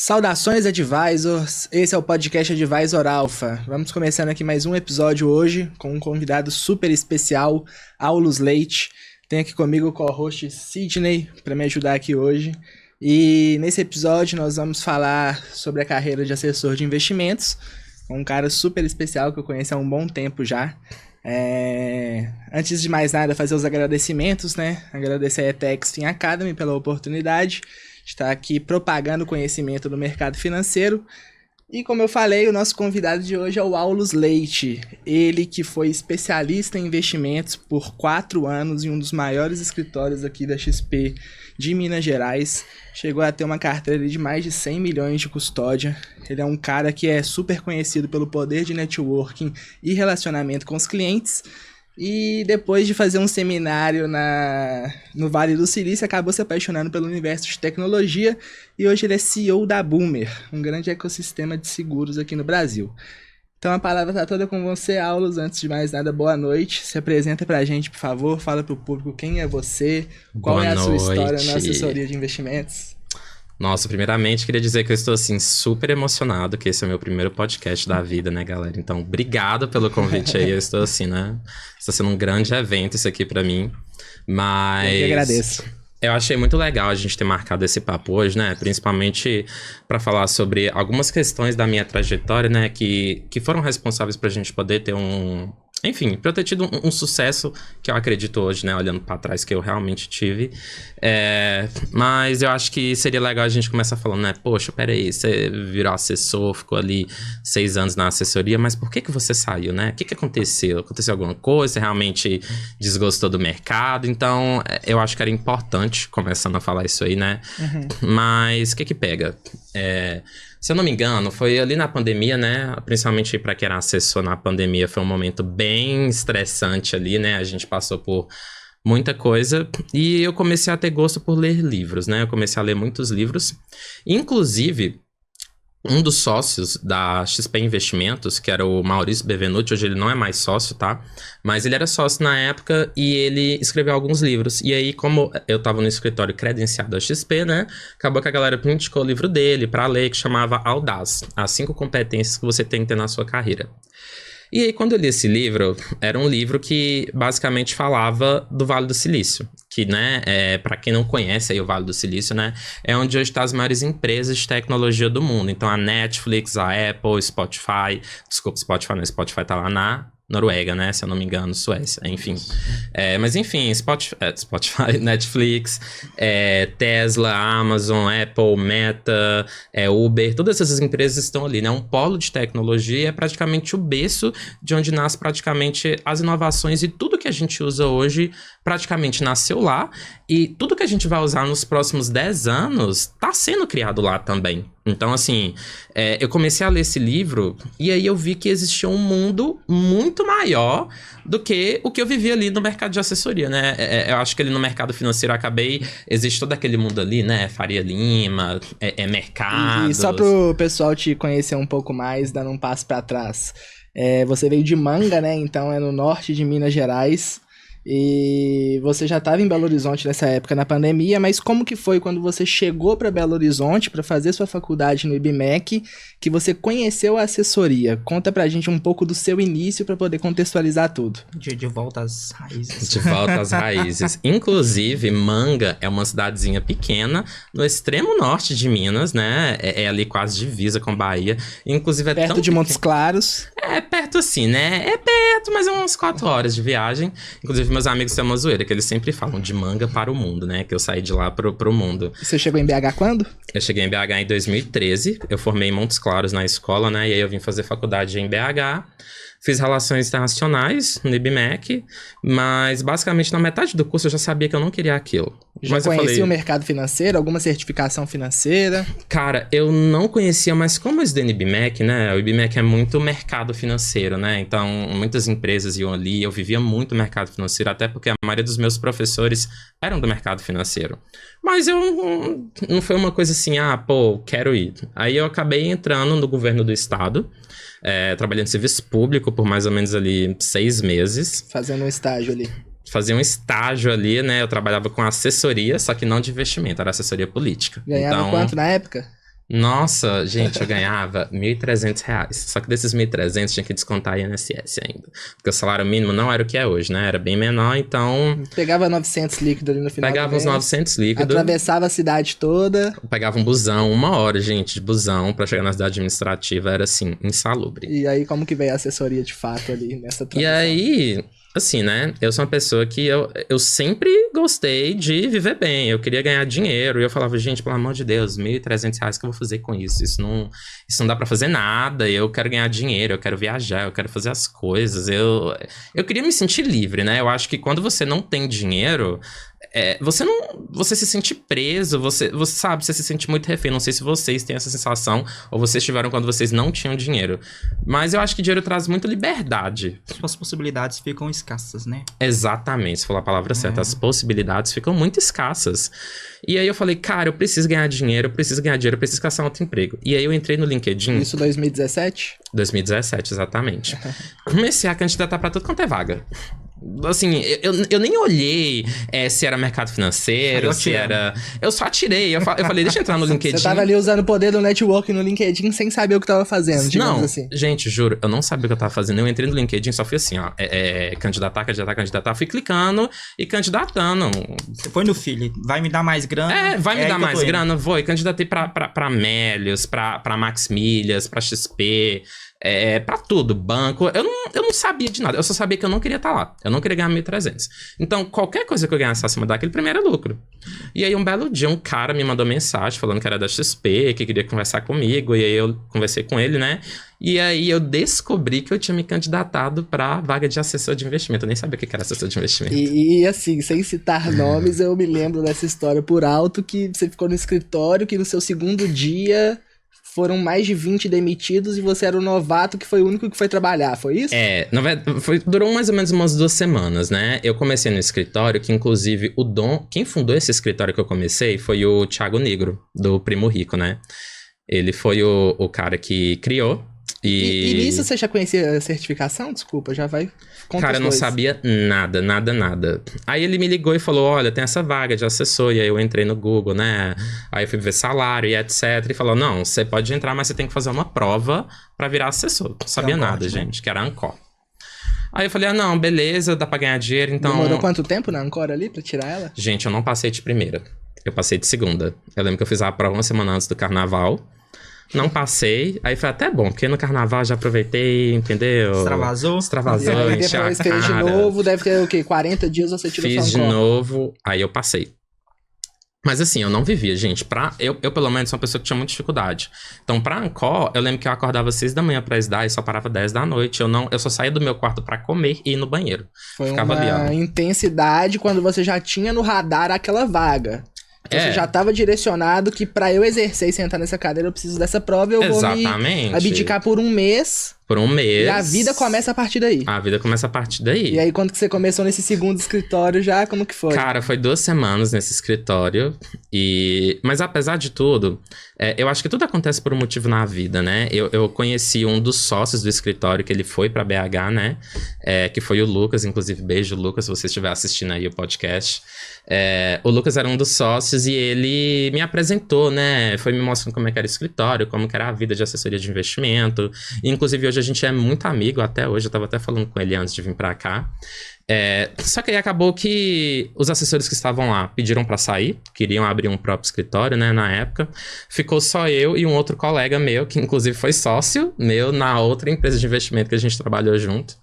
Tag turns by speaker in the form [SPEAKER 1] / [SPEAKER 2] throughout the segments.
[SPEAKER 1] Saudações, Advisors! Esse é o podcast Advisor Alpha. Vamos começando aqui mais um episódio hoje com um convidado super especial, Aulus Leite. Tenho aqui comigo o co-host Sidney para me ajudar aqui hoje. E nesse episódio nós vamos falar sobre a carreira de assessor de investimentos, um cara super especial que eu conheço há um bom tempo já. Antes de mais nada, fazer os agradecimentos, né? Agradecer a ETEX Fin Academy pela oportunidade de estar aqui propagando conhecimento do mercado financeiro. E como eu falei, o nosso convidado de hoje é o Aulus Leite. Ele que foi especialista em investimentos por 4 anos em um dos maiores escritórios aqui da XP de Minas Gerais. Chegou a ter uma carteira de mais de 100 milhões de custódia. Ele é um cara que é super conhecido pelo poder de networking e relacionamento com os clientes. E depois de fazer um seminário no Vale do Silício, acabou se apaixonando pelo universo de tecnologia e hoje ele é CEO da Boomer, um grande ecossistema de seguros aqui no Brasil. Então a palavra está toda com você, Aulus. Antes de mais nada, boa noite. Se apresenta pra gente, por favor. Fala pro público quem é você, qual é a sua história na assessoria de investimentos.
[SPEAKER 2] Nossa, primeiramente queria dizer que eu estou assim super emocionado, que esse é o meu primeiro podcast da vida, né, galera? Então, obrigado pelo convite aí. Eu estou assim, né? Está sendo um grande evento isso aqui pra mim. Mas
[SPEAKER 1] eu que agradeço.
[SPEAKER 2] Eu achei muito legal a gente ter marcado esse papo hoje, né? Principalmente para falar sobre algumas questões da minha trajetória, né? Que foram responsáveis pra gente poder ter enfim, pra eu ter tido um sucesso que eu acredito hoje, né? Olhando pra trás, que eu realmente tive. Mas eu acho que seria legal a gente começar falando, né? Poxa, peraí, você virou assessor, ficou ali 6 anos na assessoria, mas por que você saiu, né? O que aconteceu? Aconteceu alguma coisa? Você realmente desgostou do mercado? Então, eu acho que era importante, começando a falar isso aí, né? Uhum. Mas o que pega? Se eu não me engano, foi ali na pandemia, né? Principalmente para quem era assessor na pandemia, foi um momento bem estressante ali, né? A gente passou por muita coisa e eu comecei a ter gosto por ler livros, né? Eu comecei a ler muitos livros. Inclusive, um dos sócios da XP Investimentos, que era o Maurício Bevenuti, hoje ele não é mais sócio, tá? Mas ele era sócio na época e ele escreveu alguns livros. E aí, como eu tava no escritório credenciado da XP, né? Acabou que a galera me indicou o livro dele pra ler, que chamava Audaz, as 5 competências que você tem que ter na sua carreira. E aí, quando eu li esse livro, era um livro que basicamente falava do Vale do Silício, que, né, para quem não conhece aí o Vale do Silício, né, é onde hoje estão as maiores empresas de tecnologia do mundo. Então, a Netflix, a Apple, Spotify, desculpa, Spotify não, Spotify tá lá na Noruega, né? Se eu não me engano, Suécia, enfim. Mas enfim, Spotify, Netflix, Tesla, Amazon, Apple, Meta, Uber, todas essas empresas estão ali, né? Um polo de tecnologia é praticamente o berço de onde nasce praticamente as inovações e tudo que a gente usa hoje praticamente nasceu lá e tudo que a gente vai usar nos próximos 10 anos tá sendo criado lá também. Então, assim, eu comecei a ler esse livro e aí eu vi que existia um mundo muito maior do que o que eu vivia ali no mercado de assessoria, né? Eu acho que ali no mercado financeiro existe todo aquele mundo ali, né? Faria Lima, mercado.
[SPEAKER 1] E só pro pessoal te conhecer um pouco mais, dando um passo para trás. Você veio de Manga, né? Então é no norte de Minas Gerais. E você já estava em Belo Horizonte nessa época, na pandemia, mas como que foi quando você chegou para Belo Horizonte para fazer sua faculdade no IBMEC, que você conheceu a assessoria? Conta pra gente um pouco do seu início para poder contextualizar tudo.
[SPEAKER 3] De volta às raízes.
[SPEAKER 2] De volta às raízes. Inclusive, Manga é uma cidadezinha pequena no extremo norte de Minas, né? É ali quase divisa com Bahia. Inclusive,
[SPEAKER 1] perto de Montes Claros.
[SPEAKER 2] Perto assim, né? É perto, mas é umas 4 horas de viagem. Inclusive, meus amigos têm uma zoeira, que eles sempre falam de Manga para o mundo, né? Que eu saí de lá pro mundo.
[SPEAKER 1] Você chegou em BH quando?
[SPEAKER 2] Eu cheguei em BH em 2013. Eu formei em Montes Claros na escola, né? E aí eu vim fazer faculdade em BH. Fiz Relações Internacionais no IBMEC, mas basicamente na metade do curso eu já sabia que eu não queria aquilo.
[SPEAKER 1] Já conhecia o mercado financeiro? Alguma certificação financeira?
[SPEAKER 2] Cara, eu não conhecia, mas como eu estudei no IBMEC, né? O IBMEC é muito mercado financeiro, né? Então, muitas empresas iam ali, eu vivia muito mercado financeiro, até porque a maioria dos meus professores eram do mercado financeiro. Mas não foi uma coisa assim, quero ir. Aí eu acabei entrando no governo do estado, trabalhando em serviço público por mais ou menos ali 6 meses.
[SPEAKER 1] Fazendo um estágio ali.
[SPEAKER 2] Fazia um estágio ali, né? Eu trabalhava com assessoria, só que não de investimento, era assessoria política.
[SPEAKER 1] Ganhava quanto na época?
[SPEAKER 2] Nossa, gente, eu ganhava R$ 1.300. Só que desses 1.300 tinha que descontar INSS ainda. Porque o salário mínimo não era o que é hoje, né? Era bem menor, então...
[SPEAKER 1] Pegava 900 líquido ali no final
[SPEAKER 2] Pegava uns 900 líquidos.
[SPEAKER 1] Atravessava a cidade toda.
[SPEAKER 2] Pegava um busão, 1 hora, gente, de busão pra chegar na cidade administrativa. Era, assim, insalubre.
[SPEAKER 1] E aí, como que veio a assessoria de fato ali nessa transição?
[SPEAKER 2] E aí... Assim, né? Eu sou uma pessoa que eu sempre gostei de viver bem. Eu queria ganhar dinheiro. E eu falava, gente, pelo amor de Deus, R$ 1.300 que eu vou fazer com isso? Isso não dá pra fazer nada. Eu quero ganhar dinheiro, eu quero viajar, eu quero fazer as coisas. Eu queria me sentir livre, né? Eu acho que quando você não tem dinheiro... você se sente preso, você sabe, você se sente muito refém. Não sei se vocês têm essa sensação ou vocês tiveram quando vocês não tinham dinheiro. Mas eu acho que dinheiro traz muita liberdade.
[SPEAKER 3] As possibilidades ficam escassas, né?
[SPEAKER 2] Exatamente, você falou a palavra certa. As possibilidades ficam muito escassas. E aí eu falei, cara, eu preciso ganhar dinheiro, eu preciso caçar outro emprego. E aí eu entrei no LinkedIn.
[SPEAKER 1] Isso 2017?
[SPEAKER 2] 2017, exatamente. Comecei a candidatar pra tudo quanto é vaga. Assim, eu nem olhei se era mercado financeiro, se era... Eu só atirei. Eu falei, deixa eu entrar no LinkedIn.
[SPEAKER 1] Você tava ali usando o poder do network no LinkedIn sem saber o que tava fazendo, digamos assim.
[SPEAKER 2] Gente, juro, eu não sabia o que eu tava fazendo. Eu entrei no LinkedIn, só fui assim, ó. Candidatar. Fui clicando e candidatando.
[SPEAKER 3] Você foi no feeling, vai me dar mais grana?
[SPEAKER 2] Vai me dar mais grana? Vou. E candidatei pra Melios, pra Max Milhas, pra XP... pra tudo, banco. Eu não sabia de nada. Eu só sabia que eu não queria estar lá. Eu não queria ganhar 1.300. Então, qualquer coisa que eu ganhasse acima daquele, primeiro era lucro. E aí, um belo dia, um cara me mandou mensagem falando que era da XP, que queria conversar comigo. E aí, eu conversei com ele, né? E aí, eu descobri que eu tinha me candidatado pra vaga de assessor de investimento. Eu nem sabia o que era assessor de investimento.
[SPEAKER 1] E assim, sem citar nomes, eu me lembro dessa história por alto, que você ficou no escritório, que no seu segundo dia... Foram mais de 20 demitidos e você era o novato que foi o único que foi trabalhar, foi isso?
[SPEAKER 2] Durou mais ou menos umas 2 semanas, né? Eu comecei no escritório, que inclusive quem fundou esse escritório que eu comecei foi o Thiago Negro, do Primo Rico, né? Ele foi o cara que criou.
[SPEAKER 1] E nisso você já conhecia a certificação? Desculpa, já vai...
[SPEAKER 2] Cara, eu não sabia nada. Aí ele me ligou e falou, olha, tem essa vaga de assessor. E aí eu entrei no Google, né? Aí eu fui ver salário e etc. E falou, não, você pode entrar, mas você tem que fazer uma prova pra virar assessor. Não sabia nada, gente, que era Ancor. Aí eu falei, não, beleza, dá pra ganhar dinheiro, então...
[SPEAKER 1] Demorou quanto tempo na Ancor ali pra tirar ela?
[SPEAKER 2] Gente, eu não passei de primeira. Eu passei de segunda. Eu lembro que eu fiz a prova 1 semana antes do carnaval. Não passei, aí foi até bom, porque no carnaval já aproveitei, entendeu?
[SPEAKER 3] Extravasou,
[SPEAKER 1] e aí depois fez de novo, deve ter o quê? 40 dias você tirou sua Ancor.
[SPEAKER 2] Fiz de novo, aí eu passei. Mas assim, eu não vivia, gente. Eu pelo menos, sou uma pessoa que tinha muita dificuldade. Então, pra Ancor, eu lembro que eu acordava 6 da manhã pra estudar e só parava 10 da noite. Eu só saía do meu quarto pra comer e ir no banheiro.
[SPEAKER 1] Foi uma intensidade quando você já tinha no radar aquela vaga. Você já estava direcionado que pra eu exercer e sentar nessa cadeira eu preciso dessa prova e eu vou me abdicar por um mês. E a vida começa a partir daí. E aí, quando que você começou nesse segundo escritório já, como que foi?
[SPEAKER 2] Cara, foi 2 semanas nesse escritório. Mas apesar de tudo, eu acho que tudo acontece por um motivo na vida, né? Eu conheci um dos sócios do escritório, que ele foi pra BH, né? Que foi o Lucas, inclusive, beijo, Lucas, se você estiver assistindo aí o podcast. O Lucas era um dos sócios e ele me apresentou, né? Foi me mostrando como é que era o escritório, como que era a vida de assessoria de investimento. E, inclusive, hoje a gente é muito amigo até hoje. Eu tava até falando com ele antes de vir pra cá. Só que aí acabou que os assessores que estavam lá pediram pra sair. Queriam abrir um próprio escritório, né? Na época. Ficou só eu e um outro colega meu, que inclusive foi sócio meu na outra empresa de investimento que a gente trabalhou junto.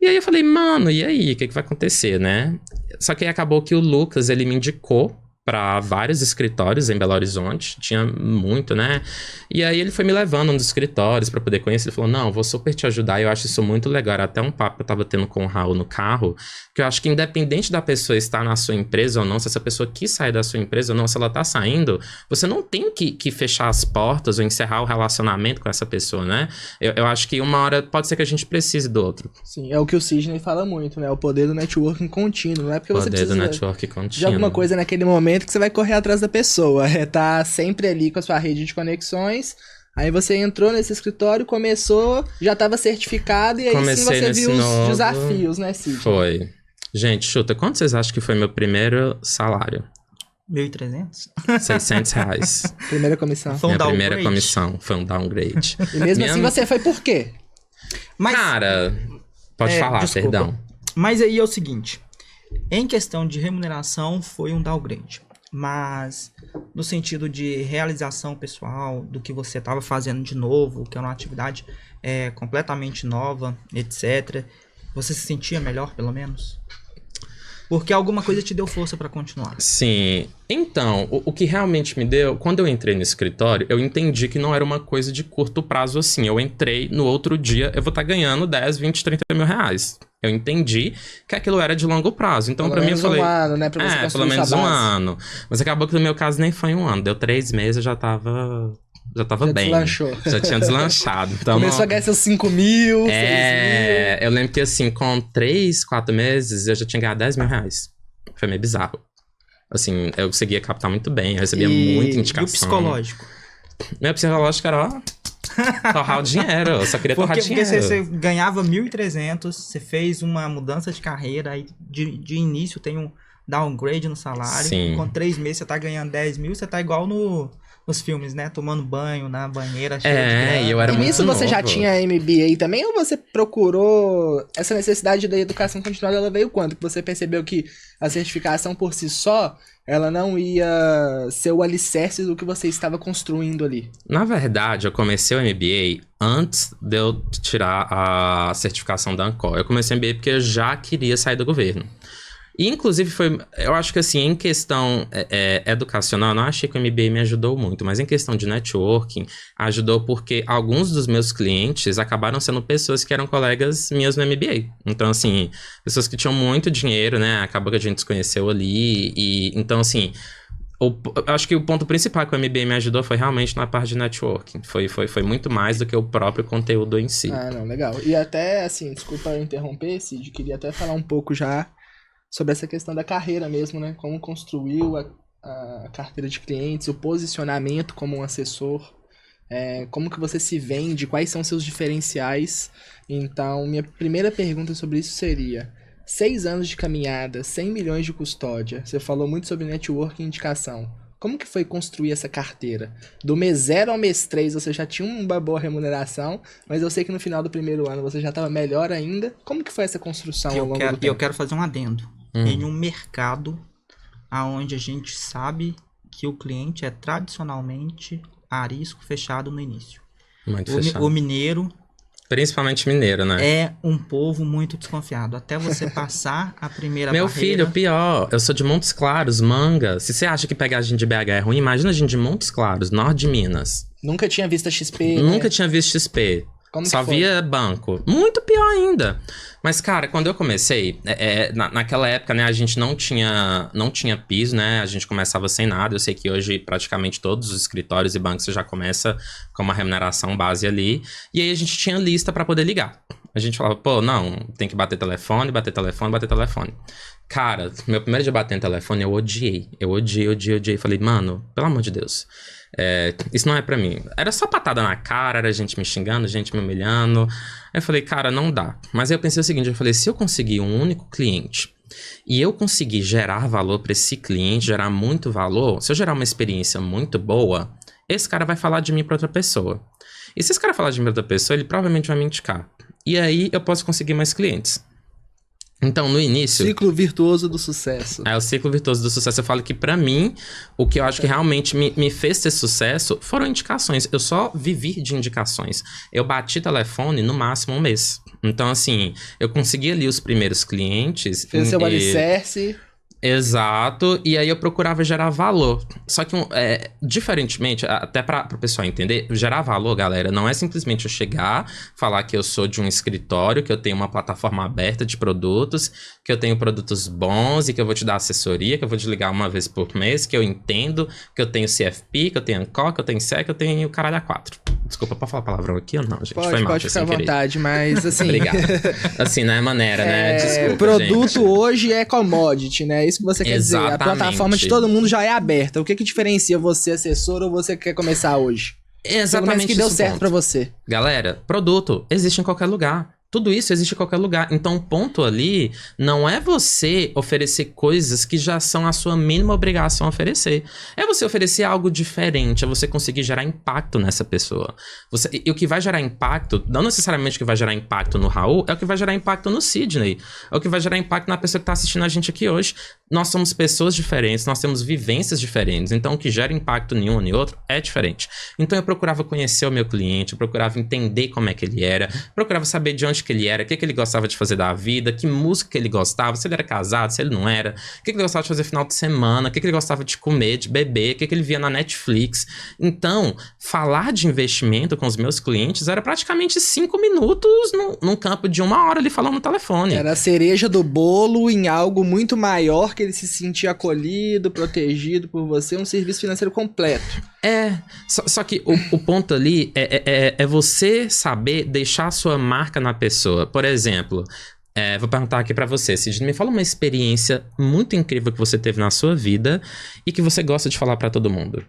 [SPEAKER 2] E aí eu falei, mano, e aí? O que vai acontecer, né? Só que aí acabou que o Lucas, ele me indicou para vários escritórios em Belo Horizonte, tinha muito, né? E aí ele foi me levando nos escritórios para poder conhecer, ele falou, não, vou super te ajudar, eu acho isso muito legal. Era até um papo que eu tava tendo com o Raul no carro, que eu acho que independente da pessoa estar na sua empresa ou não, se essa pessoa quis sair da sua empresa ou não, se ela tá saindo, você não tem que fechar as portas ou encerrar o relacionamento com essa pessoa, né? Eu acho que uma hora pode ser que a gente precise do outro.
[SPEAKER 1] Sim, é o que o Sidney fala muito, né? O poder do networking contínuo, não é porque você precisa
[SPEAKER 2] do networking contínuo.
[SPEAKER 1] De alguma coisa naquele momento que você vai correr atrás da pessoa, tá sempre ali com a sua rede de conexões. Aí você entrou nesse escritório, começou, já estava certificado e aí
[SPEAKER 2] Comecei
[SPEAKER 1] sim você viu
[SPEAKER 2] novo,
[SPEAKER 1] os desafios, né, Cid?
[SPEAKER 2] Foi. Gente, chuta, quanto vocês acham que foi meu primeiro salário?
[SPEAKER 3] 1.300?
[SPEAKER 2] R$600.
[SPEAKER 1] Primeira comissão.
[SPEAKER 3] Foi um
[SPEAKER 2] Minha primeira
[SPEAKER 3] downgrade?
[SPEAKER 2] comissão foi um downgrade.
[SPEAKER 1] E mesmo assim você foi por quê?
[SPEAKER 3] Mas,
[SPEAKER 2] Cara, pode falar,
[SPEAKER 3] desculpa.
[SPEAKER 2] perdão.
[SPEAKER 3] Mas aí é o seguinte, em questão de remuneração foi um downgrade, mas no sentido de realização pessoal, do que você estava fazendo de novo, que é uma atividade completamente nova, etc., você se sentia melhor, pelo menos? Porque alguma coisa te deu força para continuar.
[SPEAKER 2] Sim. Então, o que realmente me deu... Quando eu entrei no escritório, eu entendi que não era uma coisa de curto prazo assim. Eu entrei, no outro dia, eu vou estar ganhando 10, 20, 30 mil reais. Eu entendi que aquilo era de longo prazo. Então, pra mim, eu falei...
[SPEAKER 1] Pelo menos um ano, né? Pra você
[SPEAKER 2] pelo
[SPEAKER 1] construir
[SPEAKER 2] menos
[SPEAKER 1] sua
[SPEAKER 2] um
[SPEAKER 1] base.
[SPEAKER 2] ano. Mas acabou que no meu caso nem foi um ano. Deu 3 meses, eu já tava
[SPEAKER 1] Já
[SPEAKER 2] bem.
[SPEAKER 1] deslanchou.
[SPEAKER 2] Já tinha deslanchado. Então,
[SPEAKER 1] Começou a ganhar seus 5 mil, 6 mil.
[SPEAKER 2] eu lembro que assim, com 3, 4 meses, eu já tinha ganhado 10 mil reais. Foi meio bizarro. Assim, eu conseguia captar muito bem, eu recebia muita
[SPEAKER 3] E o
[SPEAKER 2] indicação.
[SPEAKER 3] psicológico?
[SPEAKER 2] Meu psicológico era, ó, torrar o dinheiro. Eu só queria torrar
[SPEAKER 3] Porque
[SPEAKER 2] dinheiro.
[SPEAKER 3] você ganhava 1.300, você fez uma mudança de carreira, aí de início tem um downgrade no salário.
[SPEAKER 2] Sim.
[SPEAKER 3] Com 3 meses você tá ganhando 10 mil, você tá igual nos filmes, né? Tomando banho na banheira cheia de grana.
[SPEAKER 2] E eu era
[SPEAKER 1] E
[SPEAKER 2] muito
[SPEAKER 1] nisso você já
[SPEAKER 2] novo.
[SPEAKER 1] tinha MBA também, ou você procurou essa necessidade da educação continuada, ela veio quando? Que você percebeu que a certificação por si só, ela não ia ser o alicerce do que você estava construindo ali?
[SPEAKER 2] Na verdade, eu comecei o MBA antes de eu tirar a certificação da Ancor. Eu comecei o MBA porque eu já queria sair do governo. E, inclusive, eu acho que, assim, em questão educacional, eu não achei que o MBA me ajudou muito, mas em questão de networking, ajudou porque alguns dos meus clientes acabaram sendo pessoas que eram colegas minhas no MBA. Então, assim, pessoas que tinham muito dinheiro, né? Acabou que a gente se conheceu ali. Então, assim, eu acho que o ponto principal que o MBA me ajudou foi realmente na parte de networking. Foi muito mais do que o próprio conteúdo em si.
[SPEAKER 1] Ah, não, legal. E até, assim, desculpa eu interromper, Cid, queria até falar um pouco já sobre essa questão da carreira mesmo, né? Como construiu a carteira de clientes, o posicionamento como um assessor, como que você se vende, quais são seus diferenciais. Então, minha primeira pergunta sobre isso seria: 6 anos de caminhada, 100 milhões de custódia, você falou muito sobre network e indicação. Como que foi construir essa carteira? Do mês 0 ao mês 3 você já tinha uma boa remuneração, mas eu sei que no final do primeiro ano você já estava melhor ainda. Como que foi essa construção ao longo do tempo?
[SPEAKER 3] Eu quero fazer um adendo. Em um mercado onde a gente sabe que o cliente é tradicionalmente arisco fechado no início.
[SPEAKER 2] Muito fechado.
[SPEAKER 3] O mineiro
[SPEAKER 2] Principalmente mineiro, né?
[SPEAKER 3] é um povo muito desconfiado. Até você passar a primeira
[SPEAKER 2] Meu
[SPEAKER 3] barreira...
[SPEAKER 2] filho, pior, eu sou de Montes Claros, Manga. Se você acha que pegar a gente de BH é ruim, imagina a gente de Montes Claros, norte de Minas.
[SPEAKER 1] Nunca tinha visto a XP,
[SPEAKER 2] Nunca
[SPEAKER 1] né?
[SPEAKER 2] tinha visto XP.
[SPEAKER 1] Como
[SPEAKER 2] Só
[SPEAKER 1] que foi?
[SPEAKER 2] via banco. Muito pior ainda. Mas, cara, quando eu comecei, naquela época, né, a gente não tinha piso, né? A gente começava sem nada. Eu sei que hoje, praticamente todos os escritórios e bancos, você já começa com uma remuneração base ali. E aí, a gente tinha lista pra poder ligar. A gente falava, pô, não, tem que bater telefone, bater telefone, bater telefone. Cara, meu primeiro dia batendo telefone, eu odiei. Eu odiei. Falei, mano, pelo amor de Deus. Isso não é pra mim. Era só patada na cara, era gente me xingando, gente me humilhando. Aí eu falei, cara, não dá. Mas aí eu pensei o seguinte, eu falei, se eu conseguir um único cliente e eu conseguir gerar valor pra esse cliente, gerar muito valor, se eu gerar uma experiência muito boa, esse cara vai falar de mim pra outra pessoa. E se esse cara falar de mim pra outra pessoa, ele provavelmente vai me indicar. E aí eu posso conseguir mais clientes. Então, no início...
[SPEAKER 1] Ciclo virtuoso do sucesso.
[SPEAKER 2] O ciclo virtuoso do sucesso. Eu falo que, pra mim, o que eu acho que realmente me fez ter sucesso foram indicações. Eu só vivi de indicações. Eu bati telefone no máximo 1 mês. Então, assim, eu consegui ali os primeiros clientes.
[SPEAKER 1] Fez seu alicerce.
[SPEAKER 2] Exato, e aí eu procurava gerar valor. Só que, diferentemente, até para o pessoal entender, gerar valor, galera, não é simplesmente eu chegar, falar que eu sou de um escritório, que eu tenho uma plataforma aberta de produtos, que eu tenho produtos bons e que eu vou te dar assessoria, que eu vou te ligar uma vez por mês, que eu entendo, que eu tenho CFP, que eu tenho Ancor, que eu tenho SEC, que eu tenho o caralho A4. Desculpa, pode falar palavrão aqui ou não, gente? Foi mal,
[SPEAKER 1] Pode ficar à
[SPEAKER 2] sem querer.
[SPEAKER 1] vontade, mas assim...
[SPEAKER 2] Obrigado. Assim, não é maneira, né? Desculpa,
[SPEAKER 1] produto
[SPEAKER 2] gente.
[SPEAKER 1] hoje é commodity, né? Isso que você quer dizer. A
[SPEAKER 2] Exatamente.
[SPEAKER 1] plataforma de todo mundo já é aberta. O que diferencia você, assessor, ou você que quer começar hoje? Pelo menos
[SPEAKER 2] Exatamente
[SPEAKER 1] que deu
[SPEAKER 2] esse
[SPEAKER 1] certo
[SPEAKER 2] ponto.
[SPEAKER 1] pra você.
[SPEAKER 2] Galera, produto existe em qualquer lugar. Tudo isso existe em qualquer lugar. Então, o ponto ali não é você oferecer coisas que já são a sua mínima obrigação a oferecer. É você oferecer algo diferente, é você conseguir gerar impacto nessa pessoa. E o que vai gerar impacto, não necessariamente o que vai gerar impacto no Raul, é o que vai gerar impacto no Sidney. É o que vai gerar impacto na pessoa que está assistindo a gente aqui hoje. Nós somos pessoas diferentes, nós temos vivências diferentes. Então, o que gera impacto em um e outro é diferente. Então, eu procurava conhecer o meu cliente, eu procurava entender como é que ele era, procurava saber de onde que ele era, o que ele gostava de fazer da vida, que música que ele gostava, se ele era casado, se ele não era, o que ele gostava de fazer final de semana, o que ele gostava de comer, de beber, o que ele via na Netflix. Então, falar de investimento com os meus clientes era praticamente 5 minutos num campo de 1 hora ali falando no telefone.
[SPEAKER 1] Era a cereja do bolo em algo muito maior, que ele se sentia acolhido, protegido por você, um serviço financeiro completo.
[SPEAKER 2] Só que o ponto ali é você saber deixar a sua marca na pessoa. Por exemplo, vou perguntar aqui pra você, Sidney, me fala uma experiência muito incrível que você teve na sua vida e que você gosta de falar pra todo mundo.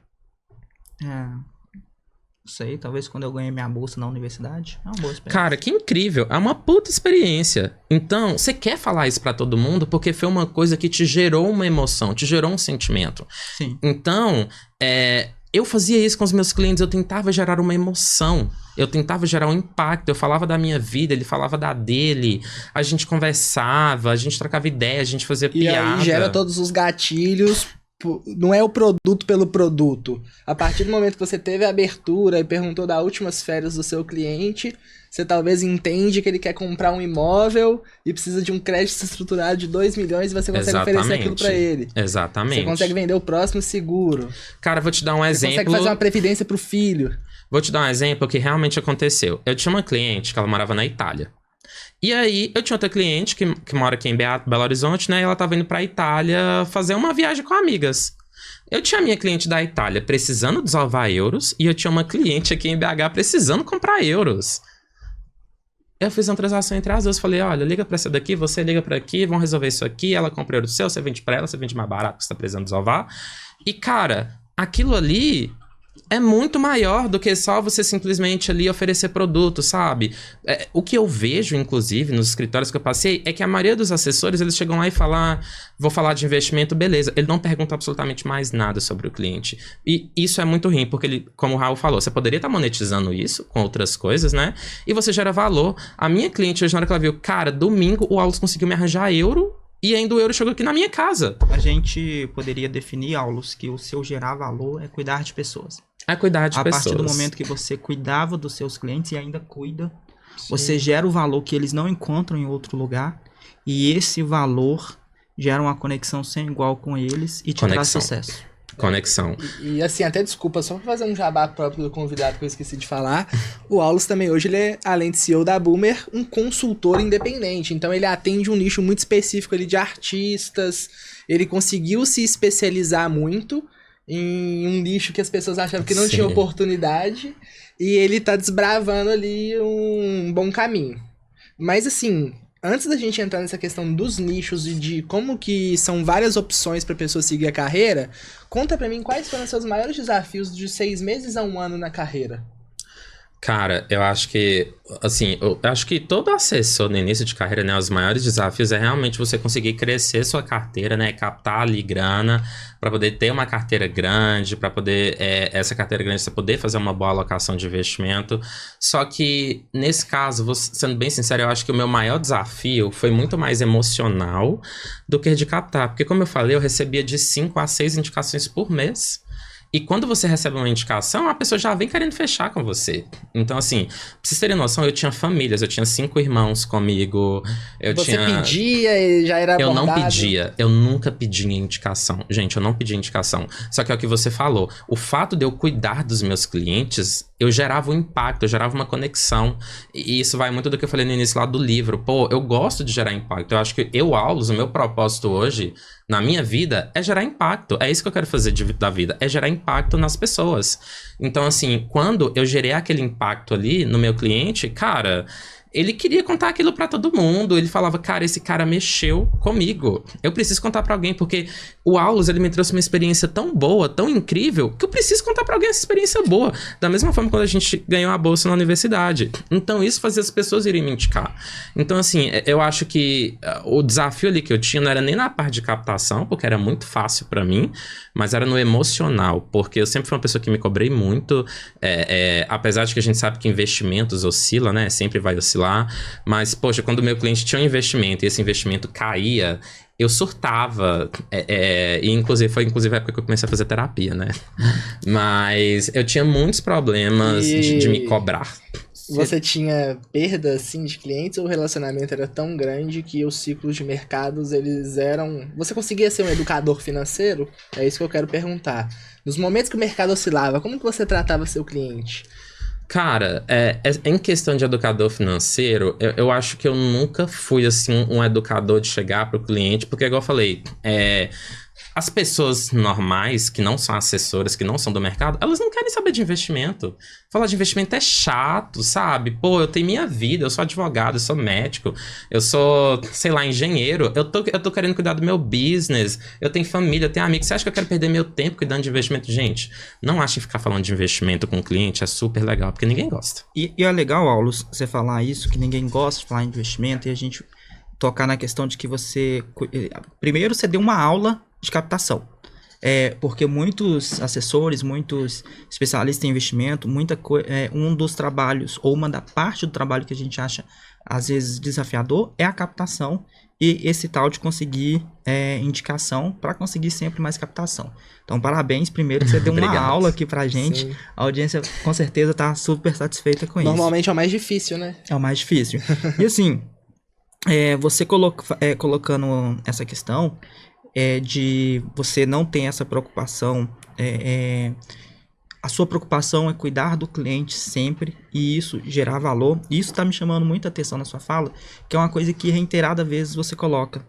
[SPEAKER 3] Não sei, talvez quando eu ganhei minha bolsa na universidade. É uma boa experiência.
[SPEAKER 2] Cara, que incrível. É uma puta experiência. Então, você quer falar isso pra todo mundo porque foi uma coisa que te gerou uma emoção, te gerou um sentimento.
[SPEAKER 3] Sim.
[SPEAKER 2] Então, eu fazia isso com os meus clientes, eu tentava gerar uma emoção, eu tentava gerar um impacto, eu falava da minha vida, ele falava da dele, a gente conversava, a gente trocava ideia, a gente fazia piada.
[SPEAKER 1] E aí gera todos os gatilhos, não é o produto pelo produto. A partir do momento que você teve a abertura e perguntou das últimas férias do seu cliente, você talvez entende que ele quer comprar um imóvel e precisa de um crédito estruturado de 2 milhões e você consegue oferecer aquilo pra ele.
[SPEAKER 2] Exatamente.
[SPEAKER 1] Você consegue vender o próximo seguro.
[SPEAKER 2] Cara, vou te dar um exemplo.
[SPEAKER 1] Você consegue fazer uma previdência pro filho.
[SPEAKER 2] Vou te dar um exemplo que realmente aconteceu. Eu tinha uma cliente que ela morava na Itália. E aí, eu tinha outra cliente que mora aqui em Belo Horizonte, né? E ela tava indo pra Itália fazer uma viagem com amigas. Eu tinha a minha cliente da Itália precisando desovar euros e eu tinha uma cliente aqui em BH precisando comprar euros. Eu fiz uma transação entre as duas, falei, olha, liga pra essa daqui, você liga pra aqui, vão resolver isso aqui, ela compra euro seu, você vende pra ela, você vende mais barato, que você tá precisando desovar. E, cara, aquilo ali é muito maior do que só você simplesmente ali oferecer produto, sabe? O que eu vejo, inclusive, nos escritórios que eu passei, é que a maioria dos assessores, eles chegam lá e falam, vou falar de investimento, beleza. Ele não pergunta absolutamente mais nada sobre o cliente. E isso é muito ruim, porque ele, como o Raul falou, você poderia estar monetizando isso com outras coisas, né? E você gera valor. A minha cliente, hoje, na hora que ela viu, cara, domingo o Aulus conseguiu me arranjar euro, e ainda o euro chegou aqui na minha casa.
[SPEAKER 3] A gente poderia definir, Aulus, que o seu gerar valor é cuidar de pessoas.
[SPEAKER 2] É cuidar de pessoas.
[SPEAKER 3] A partir do momento que você cuidava dos seus clientes e ainda cuida, você gera o valor que eles não encontram em outro lugar. E esse valor gera uma conexão sem igual com eles e te traz sucesso.
[SPEAKER 2] Conexão.
[SPEAKER 1] E assim, até desculpa, só pra fazer um jabá próprio do convidado que eu esqueci de falar, o Aulus também hoje, ele é, além de CEO da Boomer, um consultor independente. Então ele atende um nicho muito específico ali de artistas, ele conseguiu se especializar muito em um nicho que as pessoas achavam que não tinha oportunidade, e ele tá desbravando ali um bom caminho. Mas assim, antes da gente entrar nessa questão dos nichos e de como que são várias opções pra pessoa seguir a carreira, conta pra mim quais foram os seus maiores desafios de 6 meses a 1 ano na carreira.
[SPEAKER 2] Cara, eu acho que, assim, eu acho que todo assessor no início de carreira, né, os maiores desafios é realmente você conseguir crescer sua carteira, né, captar ali grana para poder ter uma carteira grande, para poder, essa carteira grande, você poder fazer uma boa alocação de investimento. Só que, nesse caso, sendo bem sincero, eu acho que o meu maior desafio foi muito mais emocional do que de captar. Porque, como eu falei, eu recebia de 5 a 6 indicações por mês. E quando você recebe uma indicação, a pessoa já vem querendo fechar com você. Então, assim, pra vocês terem noção, eu tinha famílias, eu tinha 5 irmãos comigo.
[SPEAKER 1] Você pedia e já era abordado?
[SPEAKER 2] Eu não pedia, eu nunca pedi indicação. Gente, eu não pedi indicação. Só que é o que você falou, o fato de eu cuidar dos meus clientes, eu gerava um impacto, eu gerava uma conexão. E isso vai muito do que eu falei no início lá do livro. Pô, eu gosto de gerar impacto. Eu acho que Aulus, o meu propósito hoje, na minha vida, é gerar impacto. É isso que eu quero fazer da vida, é gerar impacto nas pessoas. Então, assim, quando eu gerei aquele impacto ali no meu cliente, cara, ele queria contar aquilo pra todo mundo. Ele falava, cara, esse cara mexeu comigo. Eu preciso contar pra alguém, porque o Aulus, ele me trouxe uma experiência tão boa, tão incrível, que eu preciso contar pra alguém essa experiência boa. Da mesma forma quando a gente ganhou a bolsa na universidade. Então isso fazia as pessoas irem me indicar. Então assim, eu acho que o desafio ali que eu tinha não era nem na parte de captação, porque era muito fácil pra mim, mas era no emocional, porque eu sempre fui uma pessoa que me cobrei muito, apesar de que a gente sabe que investimentos oscila, né? Sempre vai oscilar. Mas, poxa, quando o meu cliente tinha um investimento e esse investimento caía, eu surtava. E inclusive, foi a época que eu comecei a fazer terapia, né? Mas eu tinha muitos problemas de me cobrar.
[SPEAKER 1] Você tinha perda, assim, de clientes ou o relacionamento era tão grande que os ciclos de mercados, eles eram... Você conseguia ser um educador financeiro? É isso que eu quero perguntar. Nos momentos que o mercado oscilava, como que você tratava seu cliente?
[SPEAKER 2] Cara, em questão de educador financeiro, eu acho que eu nunca fui, assim, um educador de chegar pro cliente, porque, igual eu falei, as pessoas normais, que não são assessoras, que não são do mercado, elas não querem saber de investimento. Falar de investimento é chato, sabe? Pô, eu tenho minha vida, eu sou advogado, eu sou médico, eu sou, sei lá, engenheiro, eu tô querendo cuidar do meu business, eu tenho família, eu tenho amigos. Você acha que eu quero perder meu tempo cuidando de investimento? Gente, não acho que ficar falando de investimento com o cliente é super legal, porque ninguém gosta.
[SPEAKER 3] E é legal, Aulus, você falar isso, que ninguém gosta de falar em investimento, e a gente tocar na questão de que você... Primeiro, você deu uma aula de captação. Porque muitos assessores, muitos especialistas em investimento, um dos trabalhos, ou uma da parte do trabalho que a gente acha, às vezes, desafiador, é a captação e esse tal de conseguir indicação para conseguir sempre mais captação. Então, parabéns, primeiro, que você deu uma aula aqui pra gente. Sim. A audiência, com certeza, tá super satisfeita com isso.
[SPEAKER 1] Normalmente é o mais difícil, né?
[SPEAKER 3] É o mais difícil. E assim, você colocando essa questão... de você não ter essa preocupação, a sua preocupação é cuidar do cliente sempre e isso gerar valor. E isso está me chamando muita atenção na sua fala, que é uma coisa que reiterada vezes você coloca.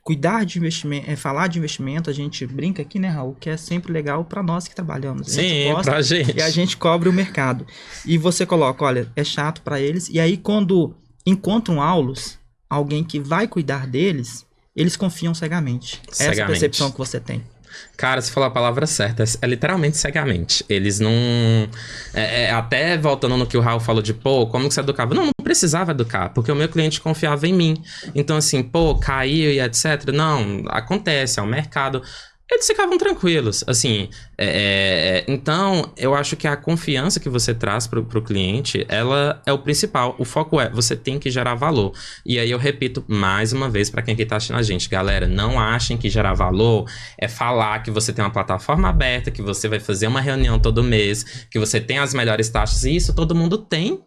[SPEAKER 3] Cuidar de investimento, falar de investimento, a gente brinca aqui, né, Raul, que é sempre legal para nós que trabalhamos.
[SPEAKER 2] Sim, pra gente.
[SPEAKER 3] E a gente cobre o mercado. E você coloca, olha, é chato para eles. E aí quando encontram Aulus, alguém que vai cuidar deles... Eles confiam cegamente. Essa é a percepção que você tem.
[SPEAKER 2] Cara, você falou a palavra certa. É literalmente cegamente. Eles não... até voltando no que o Raul falou de, como que você educava? Não precisava educar, porque o meu cliente confiava em mim. Então, assim, caiu e etc. Não, acontece, é o mercado... Eles ficavam tranquilos, assim, então eu acho que a confiança que você traz pro cliente, ela é o principal, o foco você tem que gerar valor, e aí eu repito mais uma vez para quem aqui tá assistindo a gente, galera, não achem que gerar valor é falar que você tem uma plataforma aberta, que você vai fazer uma reunião todo mês, que você tem as melhores taxas, e isso todo mundo tem.